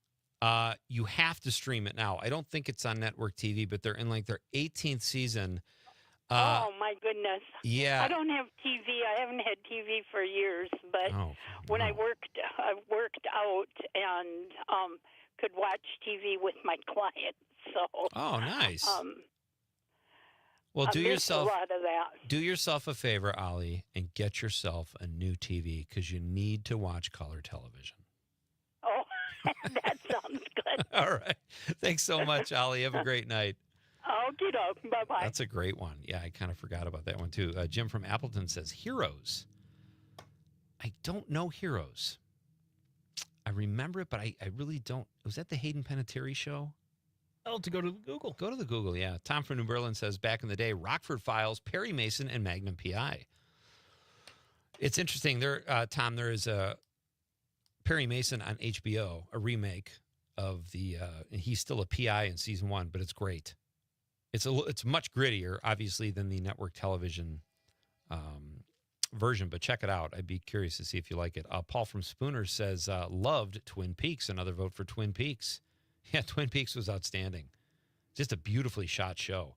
You have to stream it now. I don't think it's on network TV, but they're in like their 18th season. Oh, my goodness. Yeah. I don't have TV. I haven't had TV for years, but when I worked out and could watch TV with my clients. So. Oh, nice. Well, I missed a lot of that. Do yourself a favor, Ollie, and get yourself a new TV, because you need to watch color television. Oh, that sounds good. All right. Thanks so much, Ollie. Have a great night. Okie doke. Bye-bye. That's a great one. Yeah, I kind of forgot about that one, too. Jim from Appleton says, Heroes. I don't know Heroes. I remember it, but I really don't. Was that the Hayden Panettiere show? I'll have to go to Google. Go to the Google, yeah. Tom from New Berlin says, back in the day, Rockford Files, Perry Mason, and Magnum P.I. It's interesting. Tom, there is a Perry Mason on HBO, a remake of the, he's still a P.I. in season 1, but it's great. It's much grittier, obviously, than the network television version, but check it out. I'd be curious to see if you like it. Paul from Spooner says, loved Twin Peaks. Another vote for Twin Peaks. Yeah, Twin Peaks was outstanding. Just a beautifully shot show.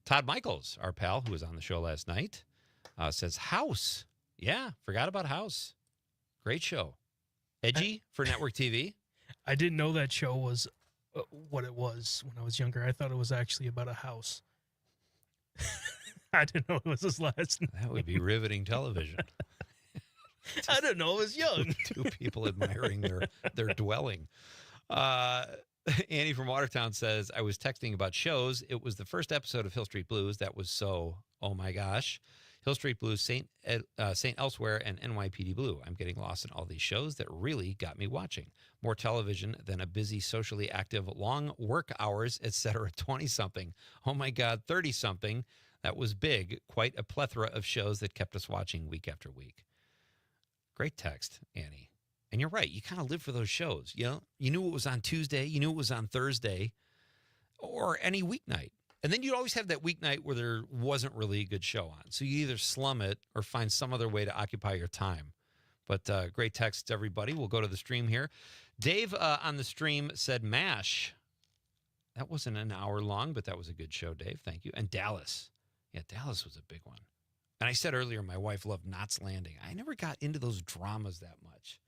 Todd Michaels, our pal who was on the show last night, says House. Yeah, forgot about House. Great show. Edgy for network TV. I didn't know that show was what it was when I was younger. I thought it was actually about a house. I didn't know it was his last name. That would be riveting television. I didn't know it was young. Two people admiring their dwelling. Annie from Watertown says, I was texting about shows. It was the first episode of Hill Street Blues. That was so, oh my gosh. Hill Street Blues, St. Elsewhere, and NYPD Blue. I'm getting lost in all these shows that really got me watching. More television than a busy, socially active, long work hours, etc. 20-something. Oh my God, 30-something. That was big. Quite a plethora of shows that kept us watching week after week. Great text, Annie. And you're right. You kind of live for those shows. You know, you knew it was on Tuesday. You knew it was on Thursday or any weeknight. And then you'd always have that weeknight where there wasn't really a good show on. So you either slum it or find some other way to occupy your time. But great texts, everybody. We'll go to the stream here. Dave on the stream said MASH. That wasn't an hour long, but that was a good show, Dave. Thank you. And Dallas. Yeah, Dallas was a big one. And I said earlier, my wife loved Knots Landing. I never got into those dramas that much.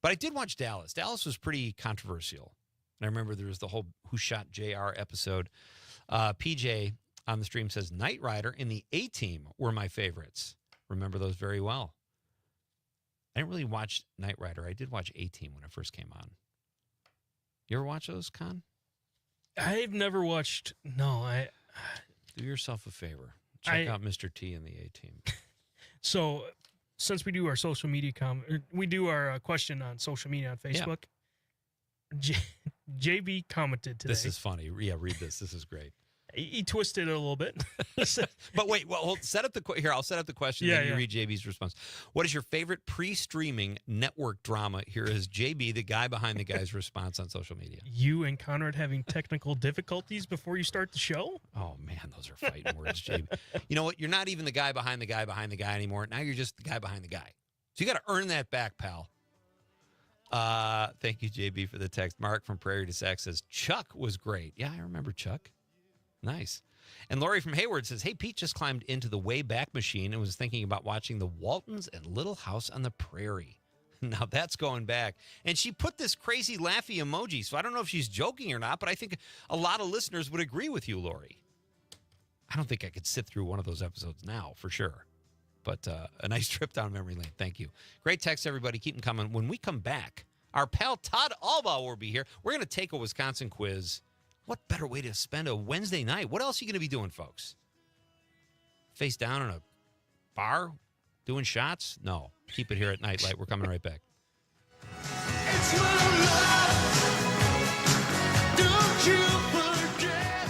But I did watch Dallas. Dallas was pretty controversial. And I remember there was the whole Who Shot JR episode. PJ on the stream says, Knight Rider and the A-Team were my favorites. Remember those very well. I didn't really watch Knight Rider. I did watch A-Team when it first came on. You ever watch those, Con? I've never watched. No, I. Do yourself a favor. Check out Mr. T and the A-Team. So, since we do our social media we do our question on social media on Facebook. Yeah. JB commented today. This is funny. Yeah, read this. This is great. He twisted it a little bit. But wait, well, set up I'll set up the question. Then you read JB's response. What is your favorite pre-streaming network drama? Here is JB, the guy behind the guy's response on social media. You and Conrad having technical difficulties before you start the show? Oh man, those are fighting words, JB. You know what? You're not even the guy behind the guy behind the guy anymore. Now you're just the guy behind the guy. So you got to earn that back, pal. Thank you, JB, for the text. Mark from Prairie to Sac says Chuck was great. Yeah, I remember Chuck. Nice. And Lori from Hayward says, hey, Pete just climbed into the Wayback Machine and was thinking about watching the Waltons and Little House on the Prairie. Now that's going back. And she put this crazy laughy emoji. So I don't know if she's joking or not, but I think a lot of listeners would agree with you, Lori. I don't think I could sit through one of those episodes now, for sure. But a nice trip down memory lane. Thank you. Great text, everybody. Keep them coming. When we come back, our pal Todd Albaugh will be here. We're going to take a Wisconsin quiz. What better way to spend a Wednesday night? What else are you going to be doing, folks? Face down in a bar doing shots? No. Keep it here at Night Light. We're coming right back. It's your love. Don't you forget.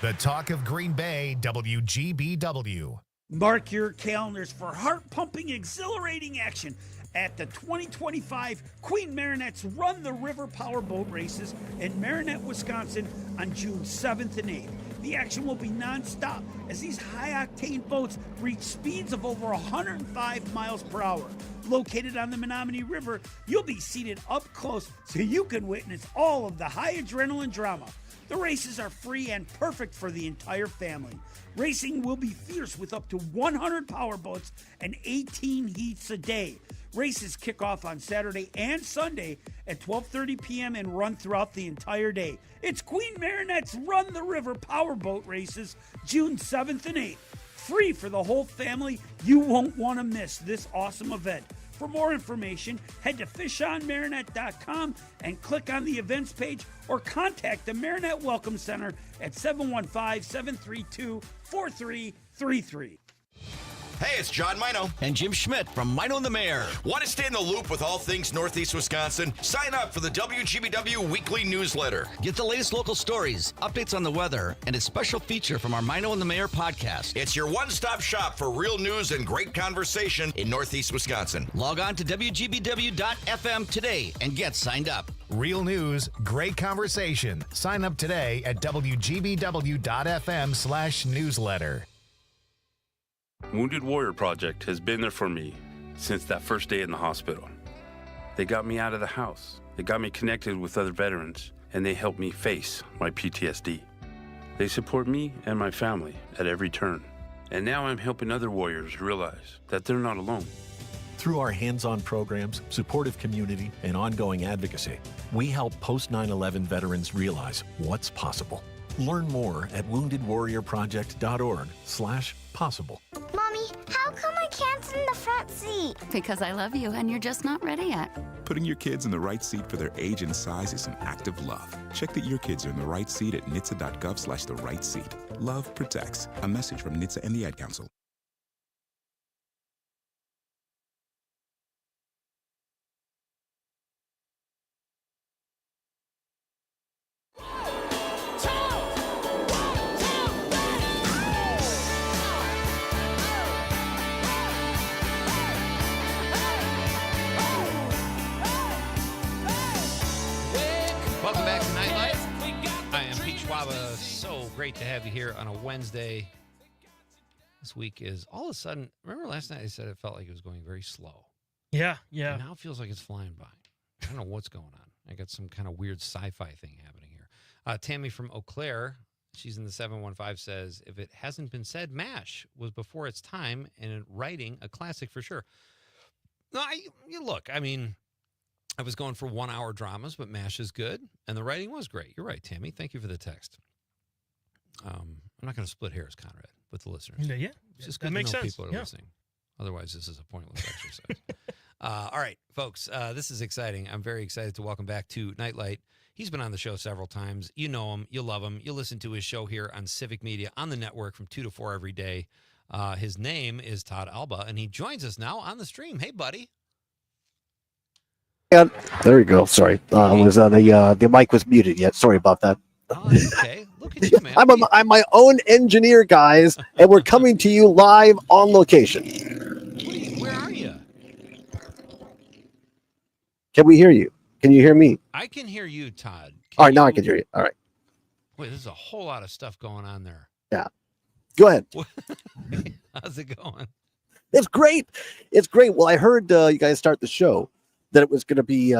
The talk of Green Bay, WGBW. Mark your calendars for heart-pumping, exhilarating action at the 2025 Queen Marinette's Run the River Powerboat Races in Marinette, Wisconsin on June 7th and 8th. The action will be nonstop as these high-octane boats reach speeds of over 105 miles per hour. Located on the Menominee River, you'll be seated up close so you can witness all of the high adrenaline drama. The races are free and perfect for the entire family. Racing will be fierce with up to 100 powerboats and 18 heats a day. Races kick off on Saturday and Sunday at 12:30 p.m. and run throughout the entire day. It's Queen Marinette's Run the River Powerboat Races, June 7th and 8th. Free for the whole family. You won't want to miss this awesome event. For more information, head to fishonmarinette.com and click on the events page or contact the Marinette Welcome Center at 715-732-4333. Hey, it's John Mino. And Jim Schmidt from Mino and the Mayor. Want to stay in the loop with all things Northeast Wisconsin? Sign up for the WGBW Weekly Newsletter. Get the latest local stories, updates on the weather, and a special feature from our Mino and the Mayor podcast. It's your one-stop shop for real news and great conversation in Northeast Wisconsin. Log on to WGBW.FM today and get signed up. Real news, great conversation. Sign up today at WGBW.FM/newsletter. Wounded Warrior Project has been there for me since that first day in the hospital. They got me out of the house. They got me connected with other veterans, and they helped me face my PTSD. They support me and my family at every turn. And now I'm helping other warriors realize that they're not alone. Through our hands-on programs, supportive community, and ongoing advocacy, we help post-9/11 veterans realize what's possible. Learn more at woundedwarriorproject.org/possible. Mommy, how come I can't sit in the front seat? Because I love you and you're just not ready yet. Putting your kids in the right seat for their age and size is an act of love. Check that your kids are in the right seat at nhtsa.gov/the-right-seat. Love protects. A message from NHTSA and the Ad Council. Well, So great to have you here on a Wednesday. This week is all of a sudden, remember last night I said it felt like it was going very slow. Yeah. And now it feels like it's flying by. I don't know what's going on. I got some kind of weird sci-fi thing happening here. Tammy from Eau Claire, she's in the 715, says, if it hasn't been said, MASH was before its time and in writing a classic for sure. No, look, I mean, I was going for 1 hour dramas, but MASH is good, and the writing was great. You're right, Tammy. Thank you for the text. I'm not going to split hairs, Conrad, with the listeners. Yeah. It's just good to know people are listening. Otherwise, this is a pointless exercise. All right, folks, this is exciting. I'm very excited to welcome back to Nite. He's been on the show several times. You know him. You love him. You listen to his show here on Civic Media on the network from 2 to 4 every day. His name is Todd Alba, and he joins us now on the stream. Hey, buddy. Yeah, there you go. Sorry, the mic was muted yet. Sorry about that. Oh, okay. Look at you, man. I'm my own engineer, guys, and we're coming to you live on location. Where are you? Can we hear you? Can you hear me? I can hear you, Todd. All right, now I can hear you. All right. Wait, there's a whole lot of stuff going on there. Yeah. Go ahead. How's it going? It's great. It's great. Well, I heard you guys start the show that it was going to be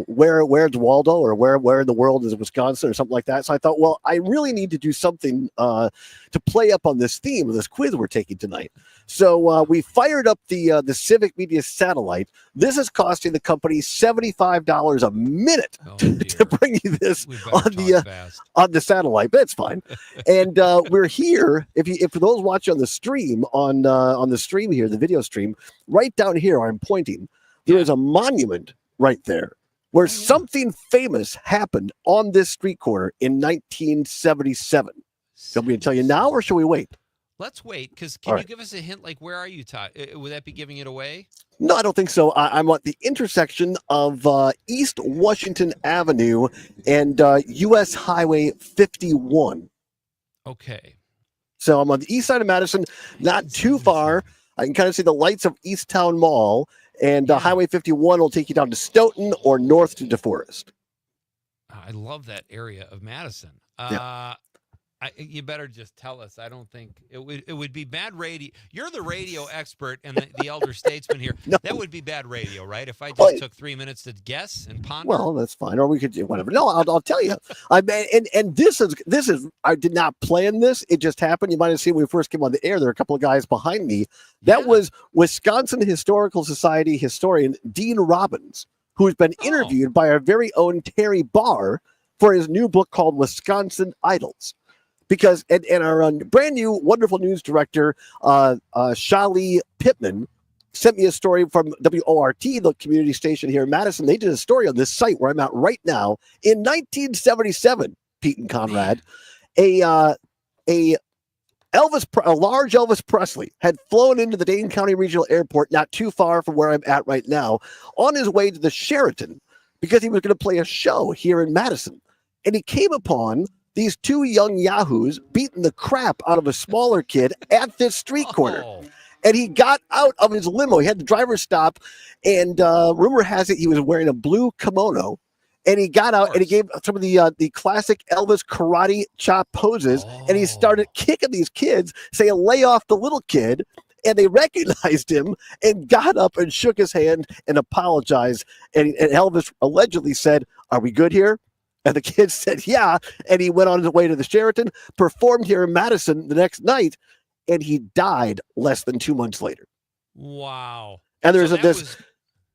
where's Waldo, or where in the world is Wisconsin, or something like that. So I thought, well, I really need to do something to play up on this theme of this quiz we're taking tonight. So we fired up the Civic Media satellite. This is costing the company $75 a minute to bring you this on the satellite, but it's fine. And we're here. If for those watching on the stream on the stream here, the video stream, right down here, I'm pointing. There is a monument right there where something famous happened on this street corner in 1977. Shall we tell you now, or shall we wait? Let's wait, because can you give us a hint? Like, where are you, Todd? Would that be giving it away? No, I don't think so. I'm at the intersection of East Washington Avenue and U.S. Highway 51. Okay. So I'm on the east side of Madison, not too far. I can kind of see the lights of Easttown Mall, and Highway 51 will take you down to Stoughton or north to DeForest. I love that area of Madison. You better just tell us. I don't think it would be bad radio. You're the radio expert and the elder statesman here. No. That would be bad radio, right? If I just took 3 minutes to guess and ponder. Well, that's fine. Or we could do whatever. No, I'll tell you. And this is I did not plan this. It just happened. You might have seen when we first came on the air. There are a couple of guys behind me. That was Wisconsin Historical Society historian Dean Robbins, who's been interviewed by our very own Terry Barr for his new book called Wisconsin Idols. Because and our brand new wonderful news director, Shali Pittman, sent me a story from WORT, the community station here in Madison. They did a story on this site where I'm at right now. In 1977, Pete and Conrad, a large Elvis Presley had flown into the Dane County Regional Airport, not too far from where I'm at right now, on his way to the Sheraton because he was going to play a show here in Madison. And he came upon these two young yahoos beating the crap out of a smaller kid at this street corner. And he got out of his limo. He had the driver stop, and rumor has it he was wearing a blue kimono. And he got out and he gave some of the classic Elvis karate chop poses, and he started kicking these kids, saying, "Lay off the little kid." And they recognized him and got up and shook his hand and apologized. And Elvis allegedly said, "Are we good here?" And the kid said, "Yeah." And he went on his way to the Sheraton, performed here in Madison the next night, and he died less than 2 months later. Wow. And there's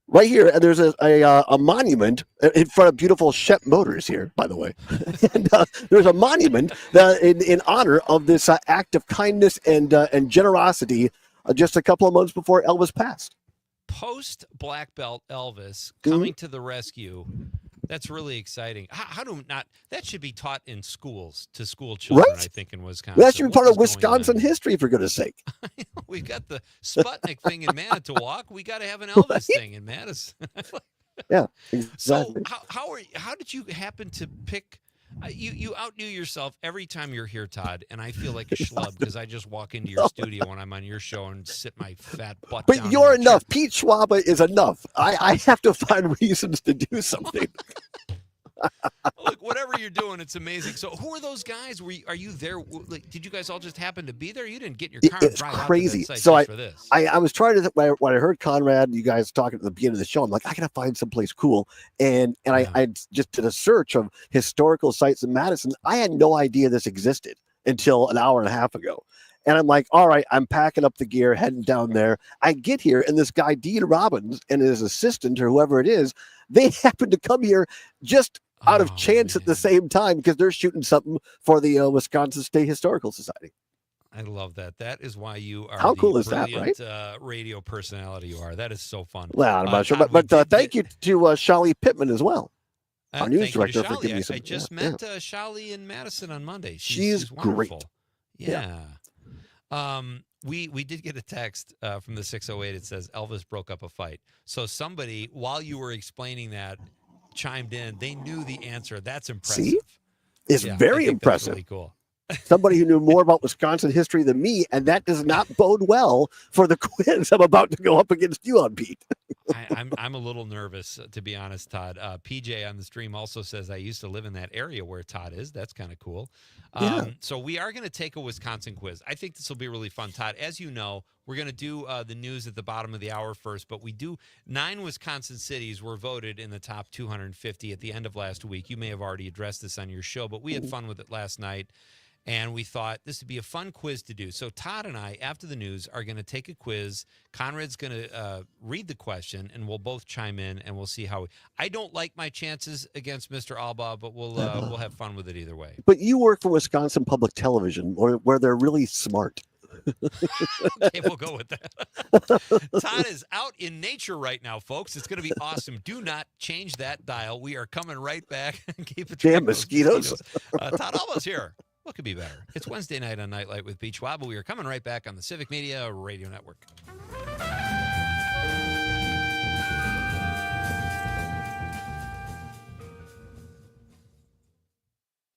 right here, and there's a monument in front of beautiful Shep Motors here, by the way. And there's a monument that in honor of this act of kindness and generosity just a couple of months before Elvis passed. Post Black Belt Elvis coming to the rescue. That's really exciting. How do not that should be taught in schools to school children, right? I think in Wisconsin. That should be part of Wisconsin history, for goodness sake. We've got the Sputnik thing in Manitowoc. We got to have an Elvis thing in Madison. Yeah, exactly. So how did you happen to pick? You outdo yourself every time you're here, Todd, and I feel like a schlub because I just walk into your studio when I'm on your show and sit my fat butt down. But you're enough. Pete Schwaba is enough. I have to find reasons to do something. Look, whatever you're doing, it's amazing. So, who are those guys? Are you there? Like, did you guys all just happen to be there? You didn't get in your car and It's drive crazy. out to that site So just for this. I was trying to when I heard Conrad, you guys talking at the beginning of the show, I'm like, I gotta find someplace cool, and I just did a search of historical sites in Madison. I had no idea this existed until an hour and a half ago. And I'm like, all right, I'm packing up the gear, heading down there. I get here, and this guy, Dean Robbins, and his assistant or whoever it is, they happen to come here just out of chance at the same time because they're shooting something for the Wisconsin State Historical Society. I love that. That is why you are How the cool is that, brilliant radio personality you are. That is so fun. Well, I'm not sure, Todd, but thank you to Shali Pittman as well, our news thank you to director, for Shali. giving me some. I just met Shali in Madison on Monday. She's wonderful. great. Yeah. We did get a text from the 608. It says Elvis broke up a fight. So somebody, while you were explaining that, chimed in. They knew the answer. That's impressive. See, it's very impressive. That's really cool. Somebody who knew more about Wisconsin history than me, and that does not bode well for the quiz I'm about to go up against you on, Pete. I'm a little nervous, to be honest, Todd. PJ on the stream also says I used to live in that area where Todd is. That's kind of cool. So we are going to take a Wisconsin quiz. I think this will be really fun, Todd. As you know, we're going to do the news at the bottom of the hour first, but we do 9 Wisconsin cities were voted in the top 250 at the end of last week. You may have already addressed this on your show, but we had fun with it last night. And we thought this would be a fun quiz to do. So Todd and I, after the news, are going to take a quiz. Conrad's going to read the question, and we'll both chime in, and we'll see how. I don't like my chances against Mr. Alba, but we'll have fun with it either way. But you work for Wisconsin Public Television, where they're really smart. Okay, we'll go with that. Todd is out in nature right now, folks. It's going to be awesome. Do not change that dial. We are coming right back. Keep it. Damn mosquitoes. Todd Alba's here. What could be better? It's Wednesday night on Nightlight with Pete Schwaba. We are coming right back on the Civic Media Radio Network.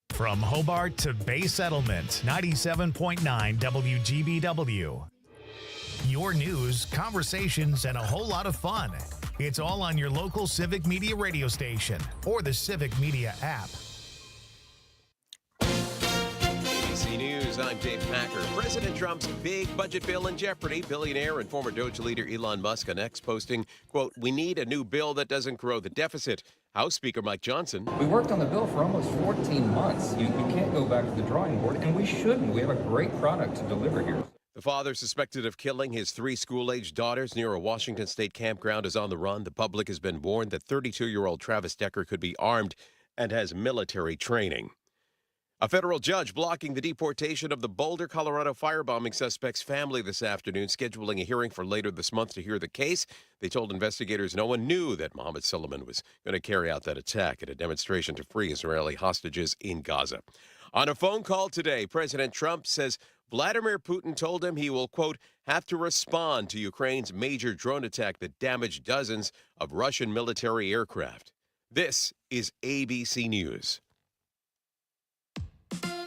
From Hobart to Bay Settlement, 97.9 WGBW. Your news, conversations, and a whole lot of fun. It's all on your local Civic Media radio station or the Civic Media app. ABC News, I'm Dave Packer. President Trump's big budget bill in jeopardy. Billionaire and former Doge leader Elon Musk on X posting, quote, "We need a new bill that doesn't grow the deficit." House Speaker Mike Johnson. We worked on the bill for almost 14 months. You can't go back to the drawing board, and we shouldn't. We have a great product to deliver here. The father suspected of killing his 3 school-aged daughters near a Washington state campground is on the run. The public has been warned that 32-year-old Travis Decker could be armed and has military training. A federal judge blocking the deportation of the Boulder, Colorado firebombing suspect's family this afternoon, scheduling a hearing for later this month to hear the case. They told investigators no one knew that Mohammed Suleiman was going to carry out that attack at a demonstration to free Israeli hostages in Gaza. On a phone call today, President Trump says Vladimir Putin told him he will, quote, have to respond to Ukraine's major drone attack that damaged dozens of Russian military aircraft. This is ABC News.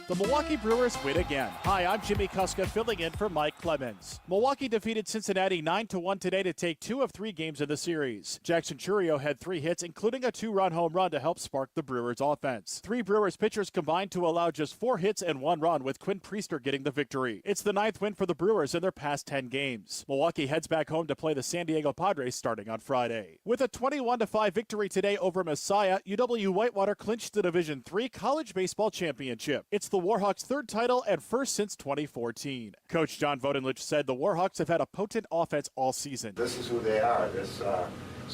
The Milwaukee Brewers win again. Hi, I'm Jimmy Kuska filling in for Mike Clemens. Milwaukee defeated Cincinnati 9-1 today to take 2 of 3 games of the series. Jackson Chourio had 3 hits, including a 2-run home run to help spark the Brewers' offense. 3 Brewers pitchers combined to allow just 4 hits and 1 run, with Quinn Priester getting the victory. It's the 9th win for the Brewers in their past 10 games. Milwaukee heads back home to play the San Diego Padres starting on Friday. With a 21-5 victory today over Messiah, UW-Whitewater clinched the Division III College Baseball Championship. It's the Warhawks' 3rd title and first since 2014. Coach John Vodenlich said the Warhawks have had a potent offense all season. This is who they are. This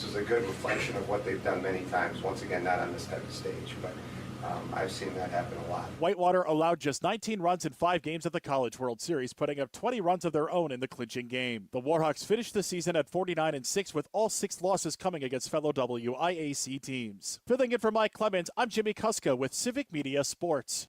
is a good reflection of what they've done many times. Once again, not on this type of stage, but I've seen that happen a lot. Whitewater allowed just 19 runs in 5 games at the College World Series, putting up 20 runs of their own in the clinching game. The Warhawks finished the season at 49-6, with all 6 losses coming against fellow WIAC teams. Filling in for Mike Clemens, I'm Jimmy Kuska with Civic Media Sports.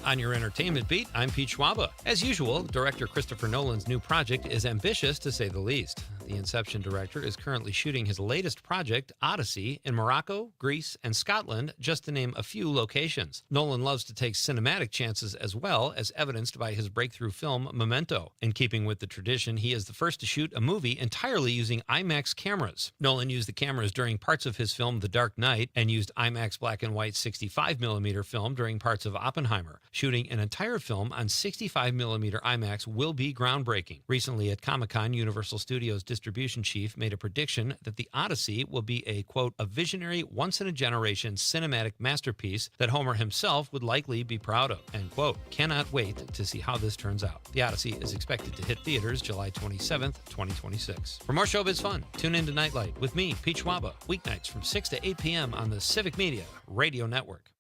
On your entertainment beat, I'm Pete Schwaba. As usual, director Christopher Nolan's new project is ambitious to say the least. The Inception director is currently shooting his latest project, Odyssey, in Morocco, Greece, and Scotland, just to name a few locations. Nolan loves to take cinematic chances as well, as evidenced by his breakthrough film, Memento. In keeping with the tradition, he is the first to shoot a movie entirely using IMAX cameras. Nolan used the cameras during parts of his film, The Dark Knight, and used IMAX black and white 65mm film during parts of Oppenheimer. Shooting an entire film on 65mm IMAX will be groundbreaking. Recently at Comic-Con, Universal Studios distribution chief made a prediction that the Odyssey will be a, quote, a visionary, once-in-a-generation cinematic masterpiece that Homer himself would likely be proud of, end quote. Cannot wait to see how this turns out. The Odyssey is expected to hit theaters July 27th, 2026. For more showbiz fun, tune in to Nightlight with me, Pete Schwaba, weeknights from 6 to 8 p.m. on the Civic Media Radio Network.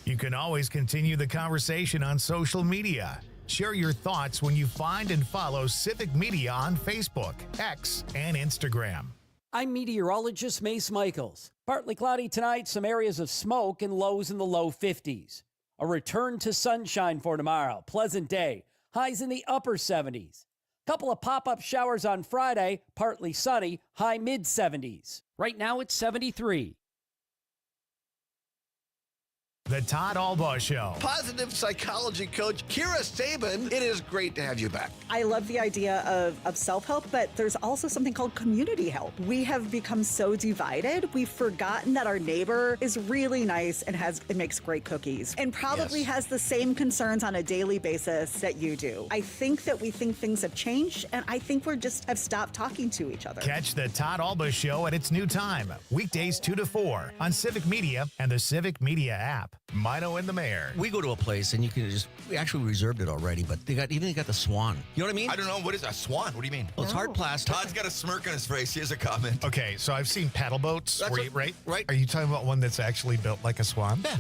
You can always continue the conversation on social media. Share your thoughts when you find and follow Civic Media on Facebook, X, and Instagram. I'm meteorologist Mace Michaels. Partly cloudy tonight, some areas of smoke and lows in the low 50s. A return to sunshine for tomorrow. Pleasant day. Highs in the upper 70s. Couple of pop-up showers on Friday, partly sunny, high mid-70s. Right now it's 73. The Todd Albaugh Show. Positive psychology coach Kira Sabin, it is great to have you back. I love the idea of self-help, but there's also something called community help. We have become so divided, we've forgotten that our neighbor is really nice and makes great cookies and probably has the same concerns on a daily basis that you do. I think that we think things have changed, and I think we're just have stopped talking to each other. Catch the Todd Albaugh Show at its new time, weekdays 2 to 4 on Civic Media and the Civic Media app. Mino and the Mayor. We go to a place and we actually reserved it already, but they got the swan. You know what I mean? I don't know. What is a swan? What do you mean? Well, it's hard plastic. Todd's got a smirk on his face. Here's a comment. Okay, so I've seen paddle boats. Right? Are you talking about one that's actually built like a swan? Yeah.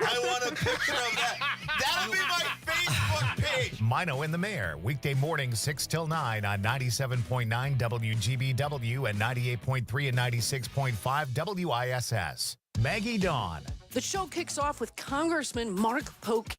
I want a picture of that. That'll be my Facebook page. Mino and the Mayor, weekday mornings 6 till 9 on 97.9 WGBW and 98.3 and 96.5 WISS. Maggie Dawn. The show kicks off with Congressman Mark Polk.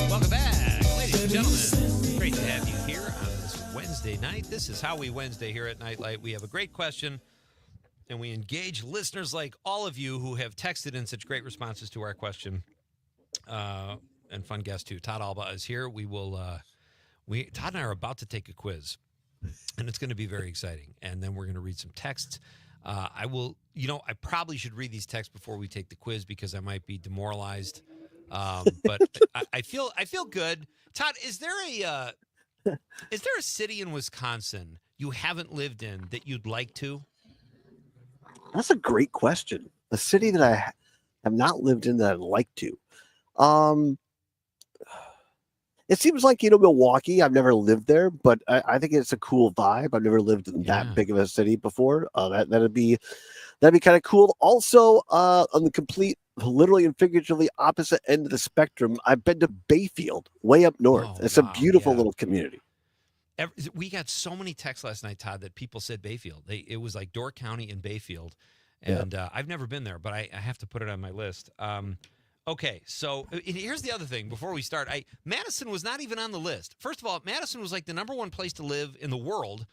Welcome back, ladies and gentlemen. Great to have you here on this Wednesday night. This is How We Wednesday here at Nightlight. We have a great question, and we engage listeners like all of you who have texted in such great responses to our question. And fun guest too. Todd Albaugh is here. We will. Todd and I are about to take a quiz, and it's going to be very exciting. And then we're going to read some texts. I will. I probably should read these texts before we take the quiz because I might be demoralized. But I feel good. Todd, is there a city in Wisconsin you haven't lived in that you'd like to? That's a great question. A city that I have not lived in that I'd like to. It seems like, Milwaukee, I've never lived there, but I think it's a cool vibe. I've never lived in that big of a city before. That'd be kind of cool. Also, on the complete, literally and figuratively opposite end of the spectrum, I've been to Bayfield, way up north. It's a beautiful little community. We got so many texts last night, Todd, that people said Bayfield. It was like Door County and Bayfield. And I've never been there, but I have to put it on my list. Okay, so here's the other thing before we start. Madison was not even on the list. First of all, Madison was like the #1 place to live in the world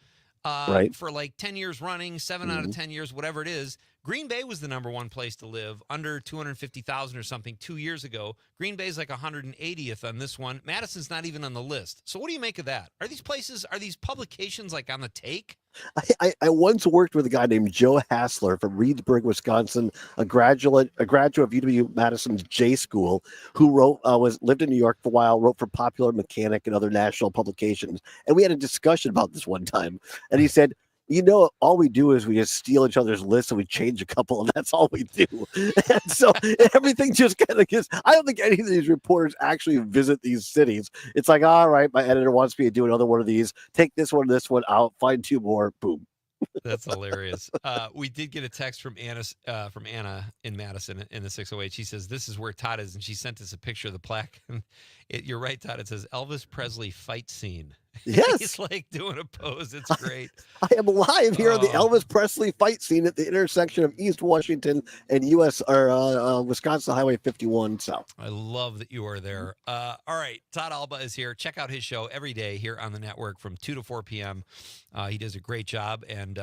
for like 10 years running, 7 out of 10 years, whatever it is. Green Bay was the #1 place to live, under 250,000 or something 2 years ago. Green Bay's like 180th on this one. Madison's not even on the list. So what do you make of that? Are these publications like on the take? I once worked with a guy named Joe Hassler from Reedsburg, Wisconsin, a graduate of UW-Madison's J School, who lived in New York for a while, wrote for Popular Mechanic and other national publications. And we had a discussion about this one time. And he said, all we do is we just steal each other's lists and we change a couple, and that's all we do. And so everything just kind of gets. I don't think any of these reporters actually visit these cities. It's like, all right, my editor wants me to do another one of these. Take this one out, find 2 more, boom. That's hilarious. We did get a text from Anna in Madison in the 608. She says, this is where Todd is, and she sent us a picture of the plaque. And you're right, Todd. It says Elvis Presley fight scene. Yes. He's like doing a pose. It's great. I am live here on the Elvis Presley fight scene at the intersection of East Washington and Wisconsin Highway 51 South. I love that you are there. All right. Todd Alba is here. Check out his show every day here on the network from 2 to 4 p.m. He does a great job. And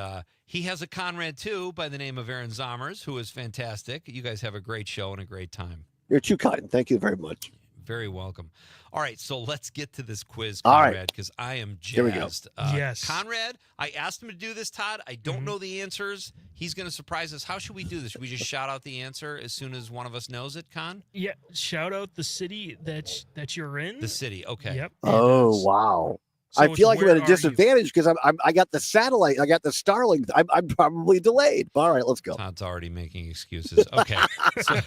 he has a Conrad, too, by the name of Aaron Zommers, who is fantastic. You guys have a great show and a great time. You're too kind. Thank you very much. Very welcome. All right, so let's get to this quiz, All right. Conrad, because I am jazzed. Here we go. Yes. Conrad, I asked him to do this, Todd. I don't know the answers. He's going to surprise us. How should we do this? Should we just shout out the answer as soon as one of us knows it, Con? Yeah, shout out the city that you're in. The city, okay. Yep. Oh, wow. So I feel like I'm where at a are you? disadvantage because I got the satellite. I got the Starlink. I'm probably delayed. All right, let's go. Todd's already making excuses. Okay. So,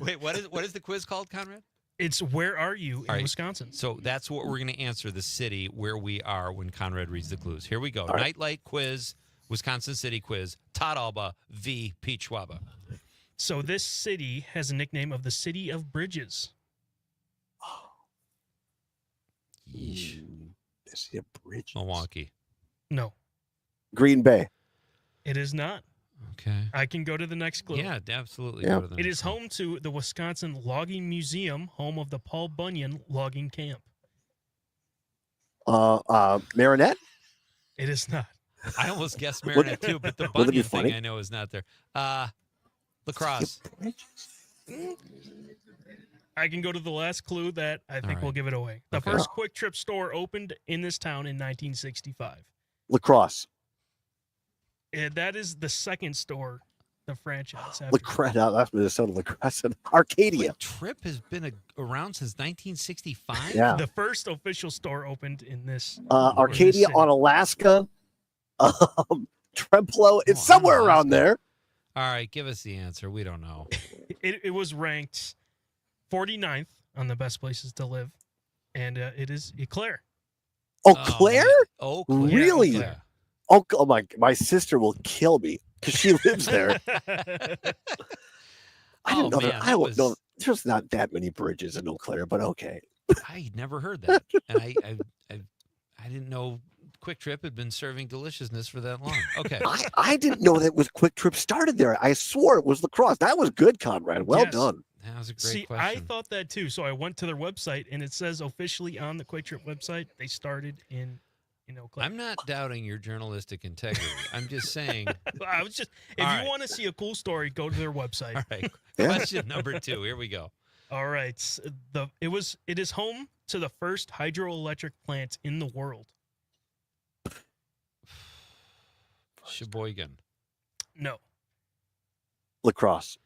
wait, what is the quiz called, Conrad? It's where are you in All right. Wisconsin? So that's what we're going to answer, the city where we are when Conrad reads the clues. Here we go. Nightlight quiz, Wisconsin City quiz, Todd Alba v. Pete Schwaba. So this city has a nickname of the City of Bridges. Yeesh. City of Bridges. Milwaukee. No, Green Bay. it is not. Okay. I can go to the next clue. Yeah, absolutely. Yeah. Go to the It next is home to the Wisconsin Logging Museum, home of the Paul Bunyan Logging Camp. Marinette. It is not. I almost guessed Marinette too, but the Would it be Bunyan thing funny? I know is not there. Lacrosse. I can go to the last clue that I think right. will give it away. The Okay. first Quick Trip store opened in this town in 1965. Lacrosse. That is the second store, the franchise. after Lacrosse. That's Minnesota Lacrosse. Arcadia. Trip has been around since 1965? Yeah. The first official store opened in this. Arcadia city. on Alaska. Tremplo. It's somewhere around there. All right, give us the answer. We don't know. It was ranked 49th on the best places to live, and it is Eau Claire. Oh, Claire? Oh, Claire. Really? Yeah, Claire. Oh my sister will kill me because she lives there. I didn't know that. I don't know. There's not that many bridges in Eau Claire, but okay. I never heard that, and I didn't know Quick Trip had been serving deliciousness for that long. Okay, I didn't know that was Quick Trip started there. I swore it was Lacrosse. That was good, Conrad. Well Yes. done. that was a great See, question. I thought that too, so I went to their website, and it says officially on the Quick Trip website they started in Eau Claire. I'm not doubting your journalistic integrity. I'm just saying. I was just, if All you right. want to see a cool story, go to their website. All right. Yeah. Question number 2. Here we go. All right. It is home to the first hydroelectric plant in the world. Sheboygan. No, Lacrosse.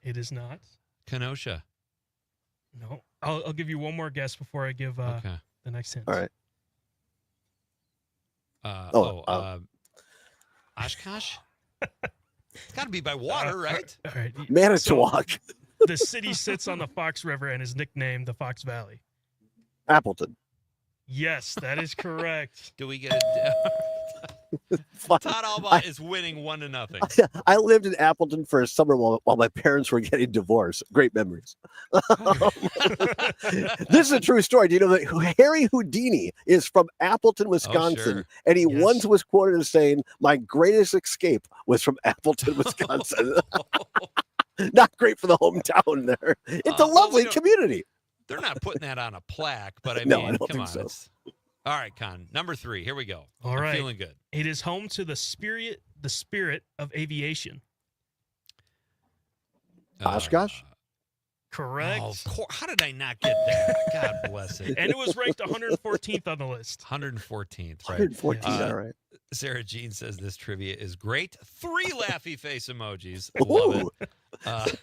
it is not. Kenosha. No. I'll give you one more guess before I give Okay. the next hint. All right. Oshkosh? It's got to be by water, right? All right. Manitowoc. So, the city sits on the Fox River and is nicknamed the Fox Valley. Appleton. Yes, that is correct. Do we get it? Todd Alba is winning 1-0. I lived in Appleton for a summer while my parents were getting divorced. Great memories. This is a true story. Do you know that Harry Houdini is from Appleton, Wisconsin, sure. and he Yes. once was quoted as saying, "My greatest escape was from Appleton, Wisconsin." Not great for the hometown there. It's a Well, we lovely don't- community. They're not putting that on a plaque, but I mean, No, I don't come think on. so. It's... All right, Con. Number 3. Here we go. All I'm right. feeling good. It is home to the spirit of aviation. Oshkosh? Correct. Oh, of course. How did I not get that? God bless it. And it was ranked 114th on the list. 114th, right? 114. All right. Sarah Jean says this trivia is great. 3 laughy face emojis. Love it. All right.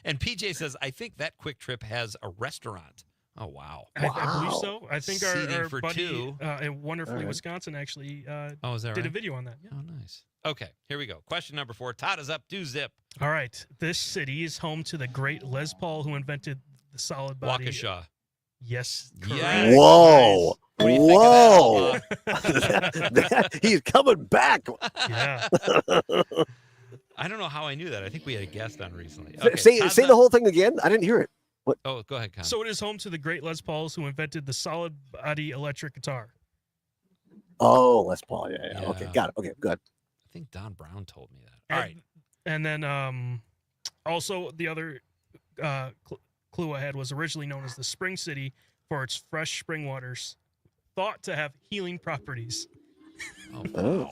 And PJ says, I think that Quick Trip has a restaurant. Oh, wow. I believe so. I think Seating our for buddy 2. in Wonderfully All right. Wisconsin actually Oh, is that did a right? video on that. Yeah. Oh, nice. Okay, here we go. Question number 4. Todd is up. Do zip. All right. This city is home to the great Les Paul who invented the solid body. Waukesha. Yes. Yes. Correct. Whoa. What do you think Whoa. of that? He's coming back. Yeah. I don't know how I knew that. I think we had a guest on recently. Say Todd's say up. the whole thing again. I didn't hear it. What? Oh, go ahead, Con. So it is home to the great Les Pauls who invented the solid body electric guitar. Oh, Les Paul. Yeah. Okay, got it. Okay, good. I think Don Brown told me that. All right. And then also the other clue I had was originally known as the Spring City for its fresh spring waters, thought to have healing properties. Oh,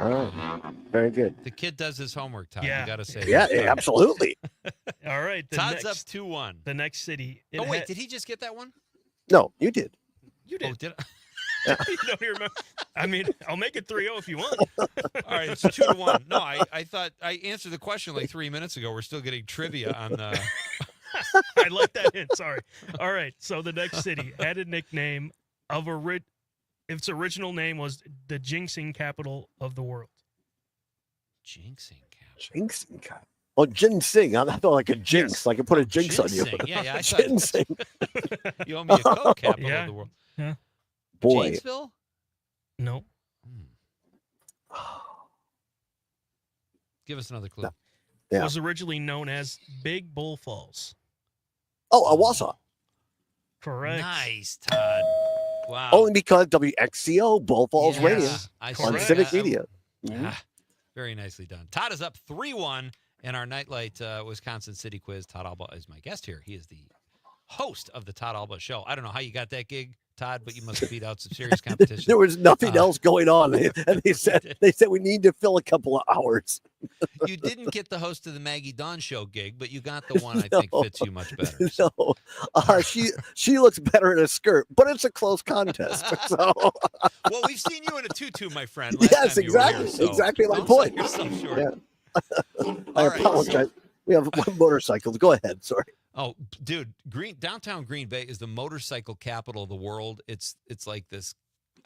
Oh, very good. The kid does his homework, Todd. Yeah. You got to say Yeah, that. absolutely. All right. Todd's up 2-1. The next city. Oh, wait. Did he just get that one? No, you did. You did. Oh, did I? You don't even remember. I mean, I'll make it 3-0 if you want. All right, it's 2-1. No, I thought I answered the question like 3 minutes ago. We're still getting trivia on the. I like that hint. Sorry. All right. So the next city had a nickname of its original name was the jinxing capital of the world. Jinxing capital. Jinxing capital. Oh, ginseng. I thought like a jinx. Like I put a jinx on you. Ginseng. Yeah. I thought Ginseng. you owe me a Coke capital of the world. Yeah. Boy. Janesville? No. Give us another clue. Yeah. Was originally known as Big Bull Falls. Oh, Wausau. Correct. Nice, Todd. Wow. Only because WXCO Bull Falls Yeah, Radio I on saw Civic that. Media. Very nicely done. Todd is up 3-1 in our Nightlight Wisconsin City Quiz. Todd Alba is my guest here. He is the host of the Todd Alba Show. I don't know how you got that gig, Todd, but you must have beat out some serious competition. There was nothing else going on, and they said we need to fill a couple of hours. You didn't get the host of the Maggie Dawn Show gig, but you got the one I think fits you much better. No, she looks better in a skirt, but it's a close contest. So. Well, we've seen you in a tutu, my friend. Last Yes, time you were exactly, here, so exactly my don't point. sell yourself short. Yeah. I All right, apologize. We have motorcycles. Go ahead. Sorry. Oh, dude, downtown Green Bay is the motorcycle capital of the world. It's like this.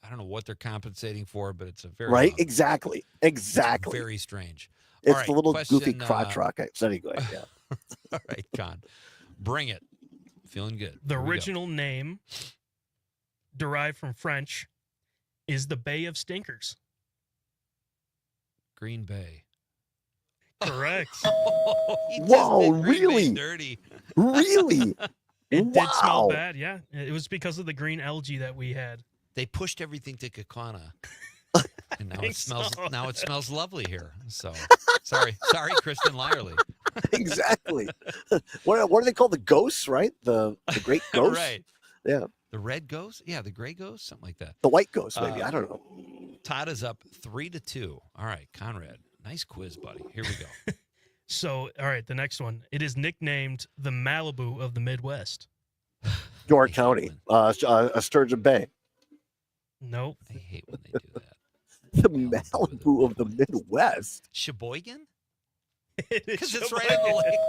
I don't know what they're compensating for, but it's a very Right? Exactly. very strange. It's All right, the little question, goofy crotch rocket. So anyway, yeah. All right, Con, bring it. Feeling good. The Here we go. original name, derived from French, is the Bay of Stinkers. Green Bay. Correct. He just Whoa, did Green Bay really? dirty. Really? It did smell Wow. bad, yeah. It was because of the green algae that we had. They pushed everything to Kakana. And now it think smells. so. Now it smells lovely here. So, sorry, Kristen Lyerly. Exactly. What do they call the ghosts? Right? The great ghosts. Right. Yeah. The red ghost. Yeah, the gray ghost. Something like that. The white ghost, maybe. I don't know. Todd is up 3-2. All right, Conrad. Nice quiz, buddy. Here we go. So, all right, the next one. It is nicknamed the Malibu of the Midwest. York County, Sturgeon Bay. Nope. I hate when they do that. The Malibu of the Midwest. Sheboygan? It Because is it's right in the lake.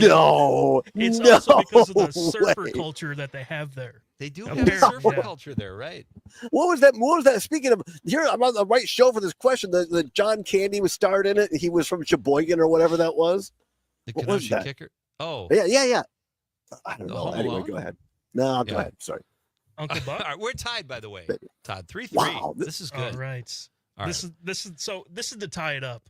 No. It's no also because of the surfer way. culture that they have there. They do Apparently, have surfer yeah. culture there, right? What was that? What was that? Speaking of, here, I'm on the right show for this question. The John Candy was starred in it. He was from Sheboygan or whatever that was. The What was Kenosha that? Kicker. Oh. Yeah. I don't The know. Home Anyway, Alone? go ahead. No, go Yeah. ahead. Sorry. Uncle All Buck. right, we're tied, by the way. Todd, 3-3. Wow, This is good. All right. All This is to tie it up,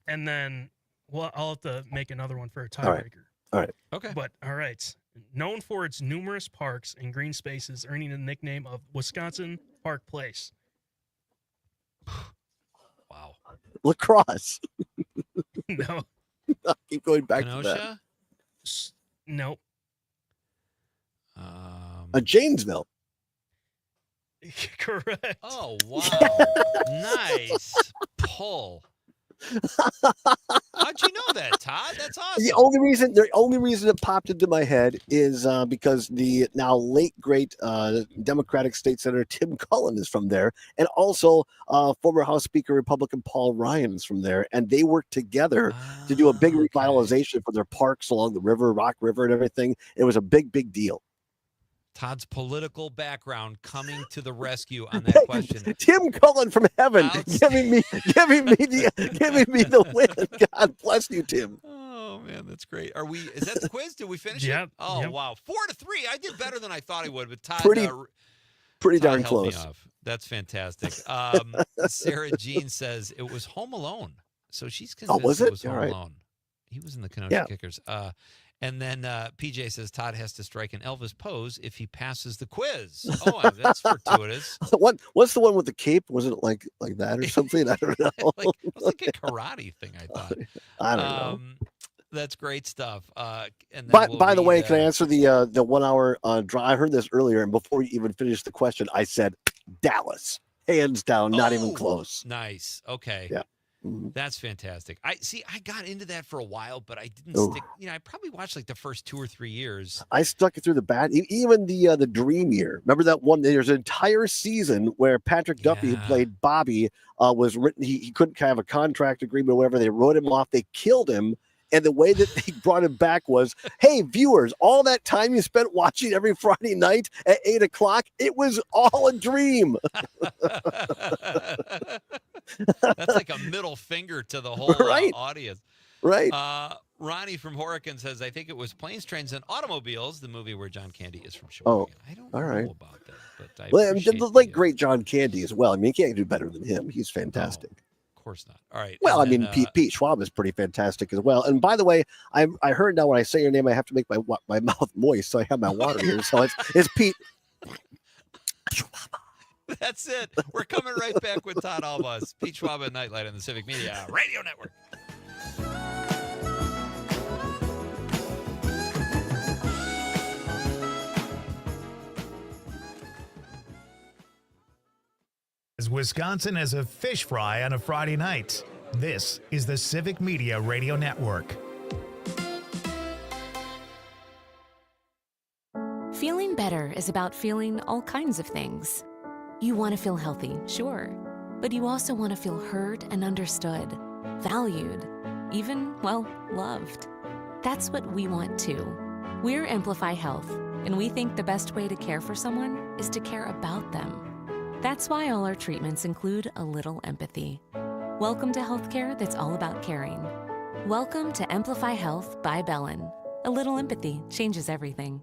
and then I'll have to make another one for a tiebreaker. All right. Okay. But all right, known for its numerous parks and green spaces, earning the nickname of Wisconsin Park Place. Wow. Lacrosse. No, I keep going back to Kenosha? nope. that. Janesville. Correct. Oh, wow. Nice pull. How'd you know that, Todd? That's awesome. The only reason it popped into my head is because the now late great Democratic State Senator Tim Cullen is from there, and also former House Speaker Republican Paul Ryan is from there, and they worked together to do a big revitalization for their parks along the river, Rock River, and everything. It was a big deal. Todd's political background coming to the rescue on that question. Tim Cullen from heaven, giving me the win. God bless you, Tim. Oh man, that's great. Is that the quiz? Did we finish Yep, it? Oh yep. wow, 4-3. I did better than I thought I would, but Todd Pretty Pretty Todd, darn help me close. off. That's fantastic. Sarah Jean says it was Home Alone. So she's Oh, convinced was it it? was All Home right. Alone. He was in the Kenosha Yeah. Kickers. And then PJ says Todd has to strike an Elvis pose if he passes the quiz. Oh, that's fortuitous. What's the one with the cape? Was it like that or something? I don't know. It was like a karate thing, I thought. I don't know. That's great stuff. And then By the way, read, can I answer the 1 hour drive? I heard this earlier, and before you even finished the question, I said Dallas, hands down, not even close. Nice. Okay. Yeah. Mm-hmm. That's fantastic. I got into that for a while, but I didn't Ooh. stick. I probably watched like the first 2 or 3 years. I stuck it through the bad, even the Dream Year. Remember that one? There's an entire season where Patrick Duffy, who played Bobby, was written. He couldn't have a contract agreement or whatever. They wrote him off. They killed him. And the way that they brought him back was, hey, viewers, all that time you spent watching every Friday night at 8 o'clock, it was all a dream. That's like a middle finger to the whole audience. Right. Ronnie from Horicon says, I think it was Planes, Trains, and Automobiles, the movie where John Candy is from Shawinigan. I don't know about that, but I appreciate the late, great John Candy as well. I mean, you can't do better than him. He's fantastic. Of course not. All right. Well, I mean, Pete Schwab is pretty fantastic as well. And by the way, I heard now when I say your name, I have to make my mouth moist, so I have my water here. So it's Pete. That's it. We're coming right back with Todd Alba, Pete Schwaba and Nightlight on the Civic Media Radio Network. As Wisconsin as a fish fry on a Friday night. This is the Civic Media Radio Network. Feeling better is about feeling all kinds of things. You want to feel healthy, sure, but you also want to feel heard and understood, valued, even, well, loved. That's what we want too. We're Amplify Health, and we think the best way to care for someone is to care about them. That's why all our treatments include a little empathy. Welcome to healthcare that's all about caring. Welcome to Amplify Health by Bellin. A little empathy changes everything.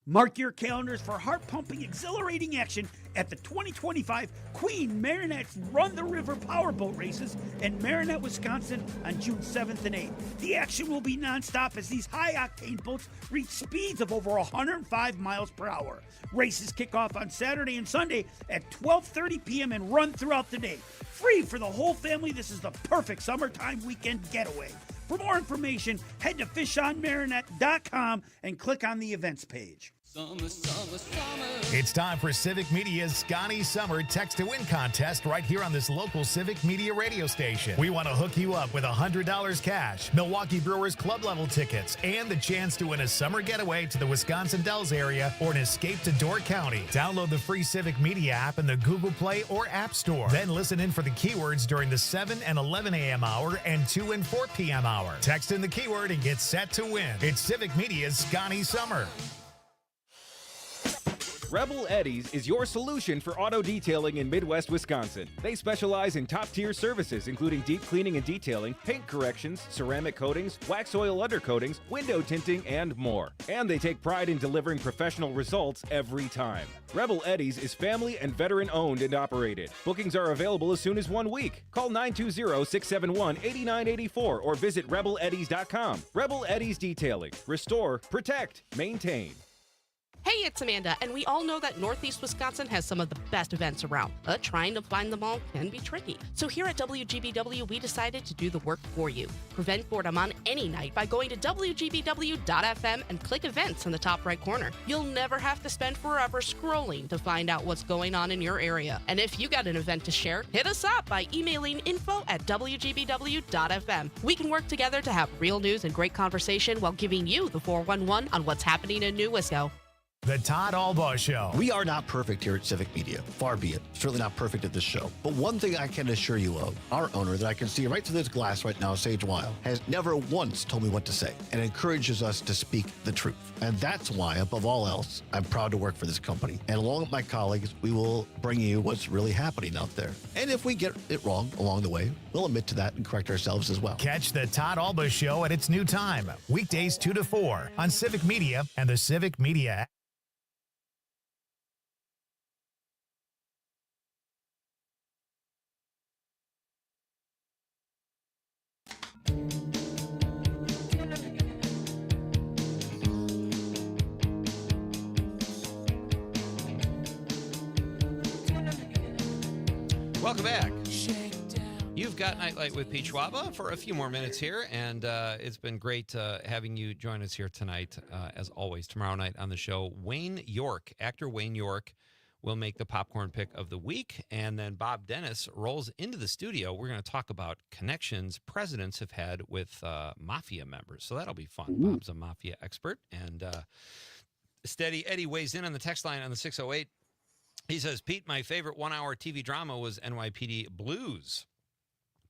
Mark your calendars for heart-pumping, exhilarating action at the 2025 Queen Marinette's Run the River Powerboat Races in Marinette, Wisconsin on June 7th and 8th. The action will be nonstop as these high-octane boats reach speeds of over 105 miles per hour. Races kick off on Saturday and Sunday at 12:30 p.m. and run throughout the day. Free for the whole family, this is the perfect summertime weekend getaway. For more information, head to fishonmarinette.com and click on the events page. Summer, summer, summer. It's time for Civic Media's Scotty Summer Text to Win contest right here on this local Civic Media radio station. We want to hook you up with $100 cash, Milwaukee Brewers club level tickets, and the chance to win a summer getaway to the Wisconsin Dells area or an escape to Door County. Download the free Civic Media app in the Google Play or App Store. Then listen in for the keywords during the 7 and 11 a.m. hour and 2 and 4 p.m. hour. Text in the keyword and get set to win. It's Civic Media's Scotty Summer. Rebel Eddies is your solution for auto detailing in Midwest Wisconsin. They specialize in top-tier services, including deep cleaning and detailing, paint corrections, ceramic coatings, wax oil undercoatings, window tinting, and more. And they take pride in delivering professional results every time. Rebel Eddies is family and veteran-owned and operated. Bookings are available as soon as 1 week. Call 920-671-8984 or visit rebeleddies.com. Rebel Eddies Detailing. Restore, protect, maintain. Hey, it's Amanda, and we all know that Northeast Wisconsin has some of the best events around, but trying to find them all can be tricky. So here at WGBW, we decided to do the work for you. Prevent boredom on any night by going to WGBW.FM and click events in the top right corner. You'll never have to spend forever scrolling to find out what's going on in your area. And if you got an event to share, hit us up by emailing info@WGBW.FM. We can work together to have real news and great conversation while giving you the 411 on what's happening in New Wisco. The Todd Alba Show. We are not perfect here at Civic Media. Far be it. Certainly not perfect at this show. But one thing I can assure you of, our owner that I can see right through this glass right now, Sage Weil, has never once told me what to say and encourages us to speak the truth. And that's why, above all else, I'm proud to work for this company. And along with my colleagues, we will bring you what's really happening out there. And if we get it wrong along the way, we'll admit to that and correct ourselves as well. Catch the Todd Alba Show at its new time, weekdays 2 to 4 on Civic Media and the Civic Media app. Welcome back. You've got Nightlight with Pete Schwaba for a few more minutes here, and it's been great having you join us here tonight. As always, tomorrow night on the show, actor Wayne York, will make the popcorn pick of the week, and then Bob Dennis rolls into the studio. We're going to talk about connections presidents have had with mafia members, so that'll be fun. Ooh. Bob's a mafia expert, and Steady Eddie weighs in on the text line on the 608. He says, Pete, my favorite 1 hour TV drama was NYPD Blues.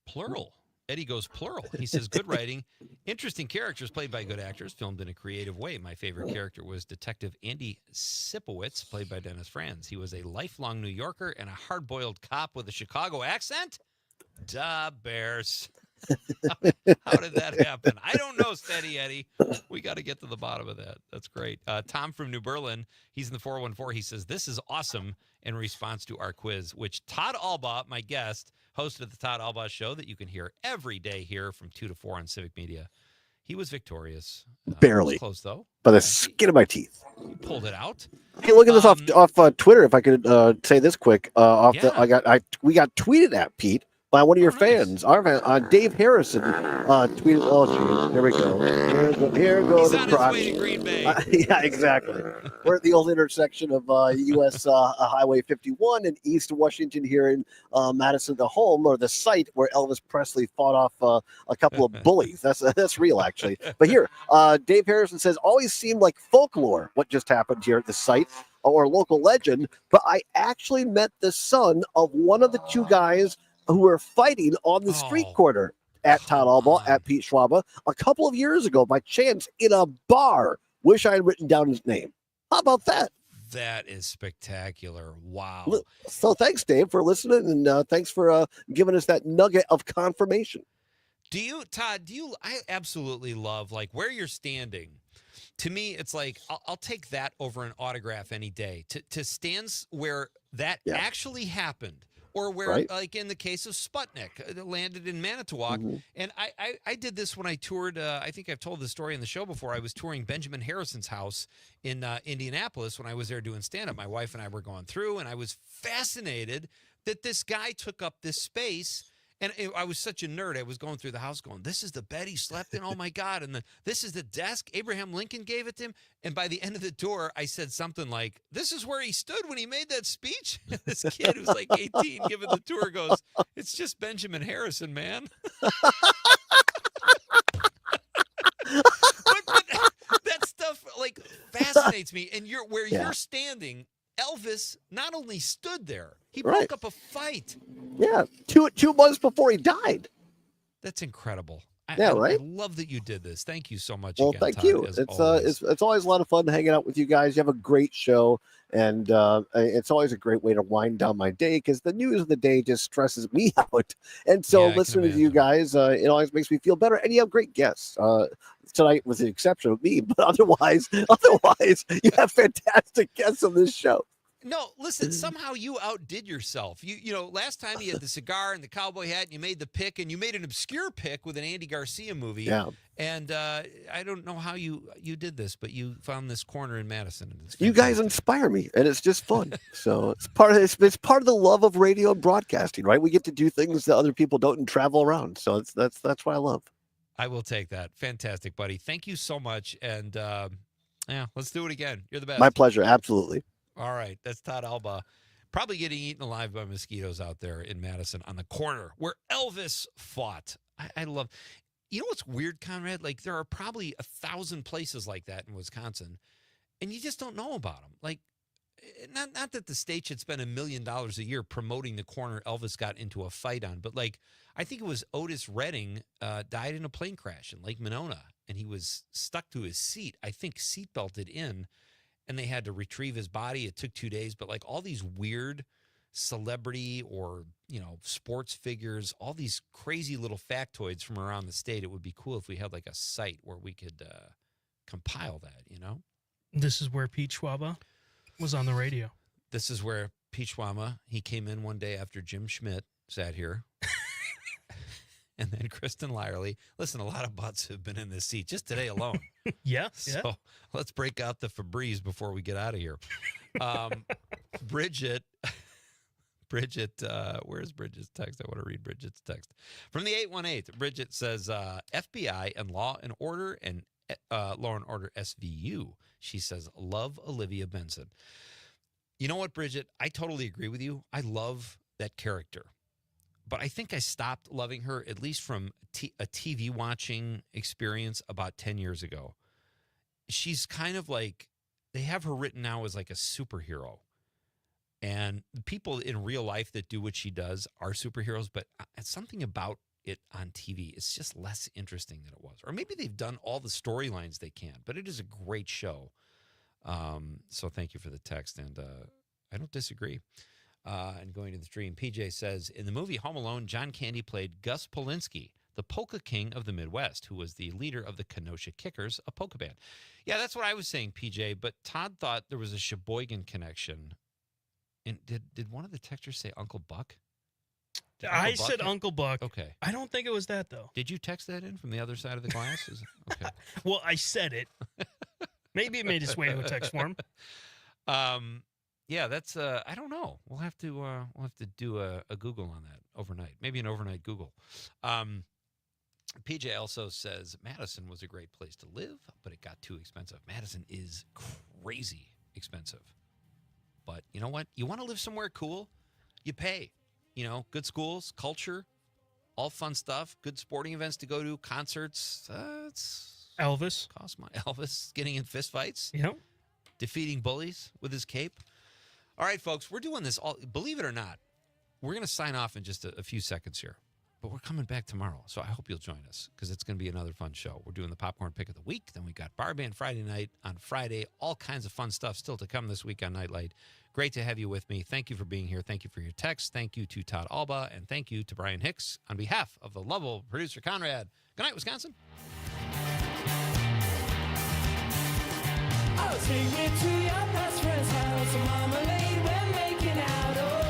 Plural. Eddie goes plural. He says, good writing, interesting characters played by good actors, filmed in a creative way. My favorite character was Detective Andy Sipowicz, played by Dennis Franz. He was a lifelong New Yorker and a hard-boiled cop with a Chicago accent. Da Bears. How did that happen? I don't know, Steady Eddie. We got to get to the bottom of that. That's great. Tom from New Berlin, he's in the 414. He says, this is awesome in response to our quiz, which Todd Albaugh, my guest, hosted the Todd Albaugh Show that you can hear every day here from 2 to 4 on Civic Media. He was victorious. Barely. Close, though. By the skin of my teeth. He pulled it out. Hey, look at this off Twitter. If I could say this quick, we got tweeted at, Pete, by one of your fans, our fan, Dave Harrison, tweeted. Oh, geez, here we go. Here goes the crotch. He's on his way to Green Bay. Yeah, exactly. We're at the old intersection of U.S. Highway 51 and East Washington here in Madison, the home or the site where Elvis Presley fought off a couple of bullies. That's real, actually. But here, Dave Harrison says, always seemed like folklore what just happened here at the site or local legend, but I actually met the son of one of the two guys who were fighting on the street corner at Todd Albaugh, at Pete Schwaba, a couple of years ago by chance in a bar. Wish I had written down his name. How about that? That is spectacular. Wow. So thanks, Dave, for listening, and thanks for giving us that nugget of confirmation. Todd, I absolutely love, like, where you're standing. To me, it's like, I'll take that over an autograph any day. To stand where that actually happened. Or where, like in the case of Sputnik, it landed in Manitowoc. Mm-hmm. And I did this when I toured, I think I've told this story in the show before. I was touring Benjamin Harrison's house in Indianapolis when I was there doing stand-up. My wife and I were going through, and I was fascinated that this guy took up this space. And I was such a nerd. I was going through the house going, this is the bed he slept in? Oh, my God. And this is the desk. Abraham Lincoln gave it to him. And by the end of the tour, I said something like, this is where he stood when he made that speech? And this kid who's like 18 giving the tour goes, it's just Benjamin Harrison, man. but that stuff, like, fascinates me. And you're standing, Elvis not only stood there, he broke up a fight. Yeah, two months before he died. That's incredible. Right? I love that you did this. Thank you so much. Well, again, thank Todd, you. always. It's always a lot of fun hanging out with you guys. You have a great show, and it's always a great way to wind down my day because the news of the day just stresses me out. And so listening to you guys, it always makes me feel better. And you have great guests tonight, with the exception of me, but otherwise, you have fantastic guests on this show. No, listen, somehow you outdid yourself. You know, last time you had the cigar and the cowboy hat and you made the pick, and you made an obscure pick with an Andy Garcia movie. Yeah. And I don't know how you did this, but you found this corner in Madison. And You guys inspire me, and it's just fun. So it's part of the love of radio and broadcasting, right? We get to do things that other people don't and travel around. So that's what I love. I will take that. Fantastic, buddy. Thank you so much. And let's do it again. You're the best. My pleasure. Absolutely. All right, that's Todd Albaugh. Probably getting eaten alive by mosquitoes out there in Madison on the corner where Elvis fought. I love. You know what's weird, Conrad? Like, there are probably 1,000 places like that in Wisconsin, and you just don't know about them. Like, not that the state should spend $1 million a year promoting the corner Elvis got into a fight on, but like, I think it was Otis Redding died in a plane crash in Lake Monona, and he was stuck to his seat. I think seatbelted in. And they had to retrieve his body. It took 2 days, but like all these weird celebrity or, sports figures, all these crazy little factoids from around the state. It would be cool if we had like a site where we could compile that, This is where Pete Schwaba was on the radio. This is where Pete Schwaba, he came in one day after Jim Schmidt sat here. And then Kristen Lyerly. Listen, a lot of butts have been in this seat just today alone. Yeah. So let's break out the Febreze before we get out of here. Bridget, where's Bridget's text? I want to read Bridget's text. From the 818, Bridget says, FBI and Law and Order SVU. She says, love Olivia Benson. You know what, Bridget? I totally agree with you. I love that character. But I think I stopped loving her, at least from a TV watching experience about 10 years ago. She's kind of like, they have her written now as like a superhero. And the people in real life that do what she does are superheroes, but it's something about it on TV. It's just less interesting than it was. Or maybe they've done all the storylines they can, but it is a great show. So thank you for the text, and I don't disagree. And going to the stream, PJ says, in the movie Home Alone, John Candy played Gus Polinski, the polka king of the Midwest, who was the leader of the Kenosha Kickers, a polka band. Yeah, that's what I was saying, PJ, but Todd thought there was a Sheboygan connection. And did one of the texters say Uncle Buck? I said Uncle Buck. Okay. I don't think it was that, though. Did you text that in from the other side of the glass? Okay. Well, I said it. Maybe it made its way to a text form. Yeah, that's I don't know. We'll have to do a Google on that overnight. Maybe an overnight Google. PJ also says Madison was a great place to live, but it got too expensive. Madison is crazy expensive. But you know what? You want to live somewhere cool, you pay. You know, good schools, culture, all fun stuff, good sporting events to go to, concerts. It's Elvis. Cost money. Elvis getting in fistfights. You know? Defeating bullies with his cape. All right, folks, we're doing this all. Believe it or not, we're going to sign off in just a few seconds here. But we're coming back tomorrow, so I hope you'll join us because it's going to be another fun show. We're doing the Popcorn Pick of the Week. Then we got Bar Band Friday night on Friday. All kinds of fun stuff still to come this week on Nightlight. Great to have you with me. Thank you for being here. Thank you for your text. Thank you to Todd Alba, and thank you to Brian Hicks on behalf of the lovable producer Conrad. Good night, Wisconsin. Oh, take me to your best friend's house. Marmalade, we're making out. Oh.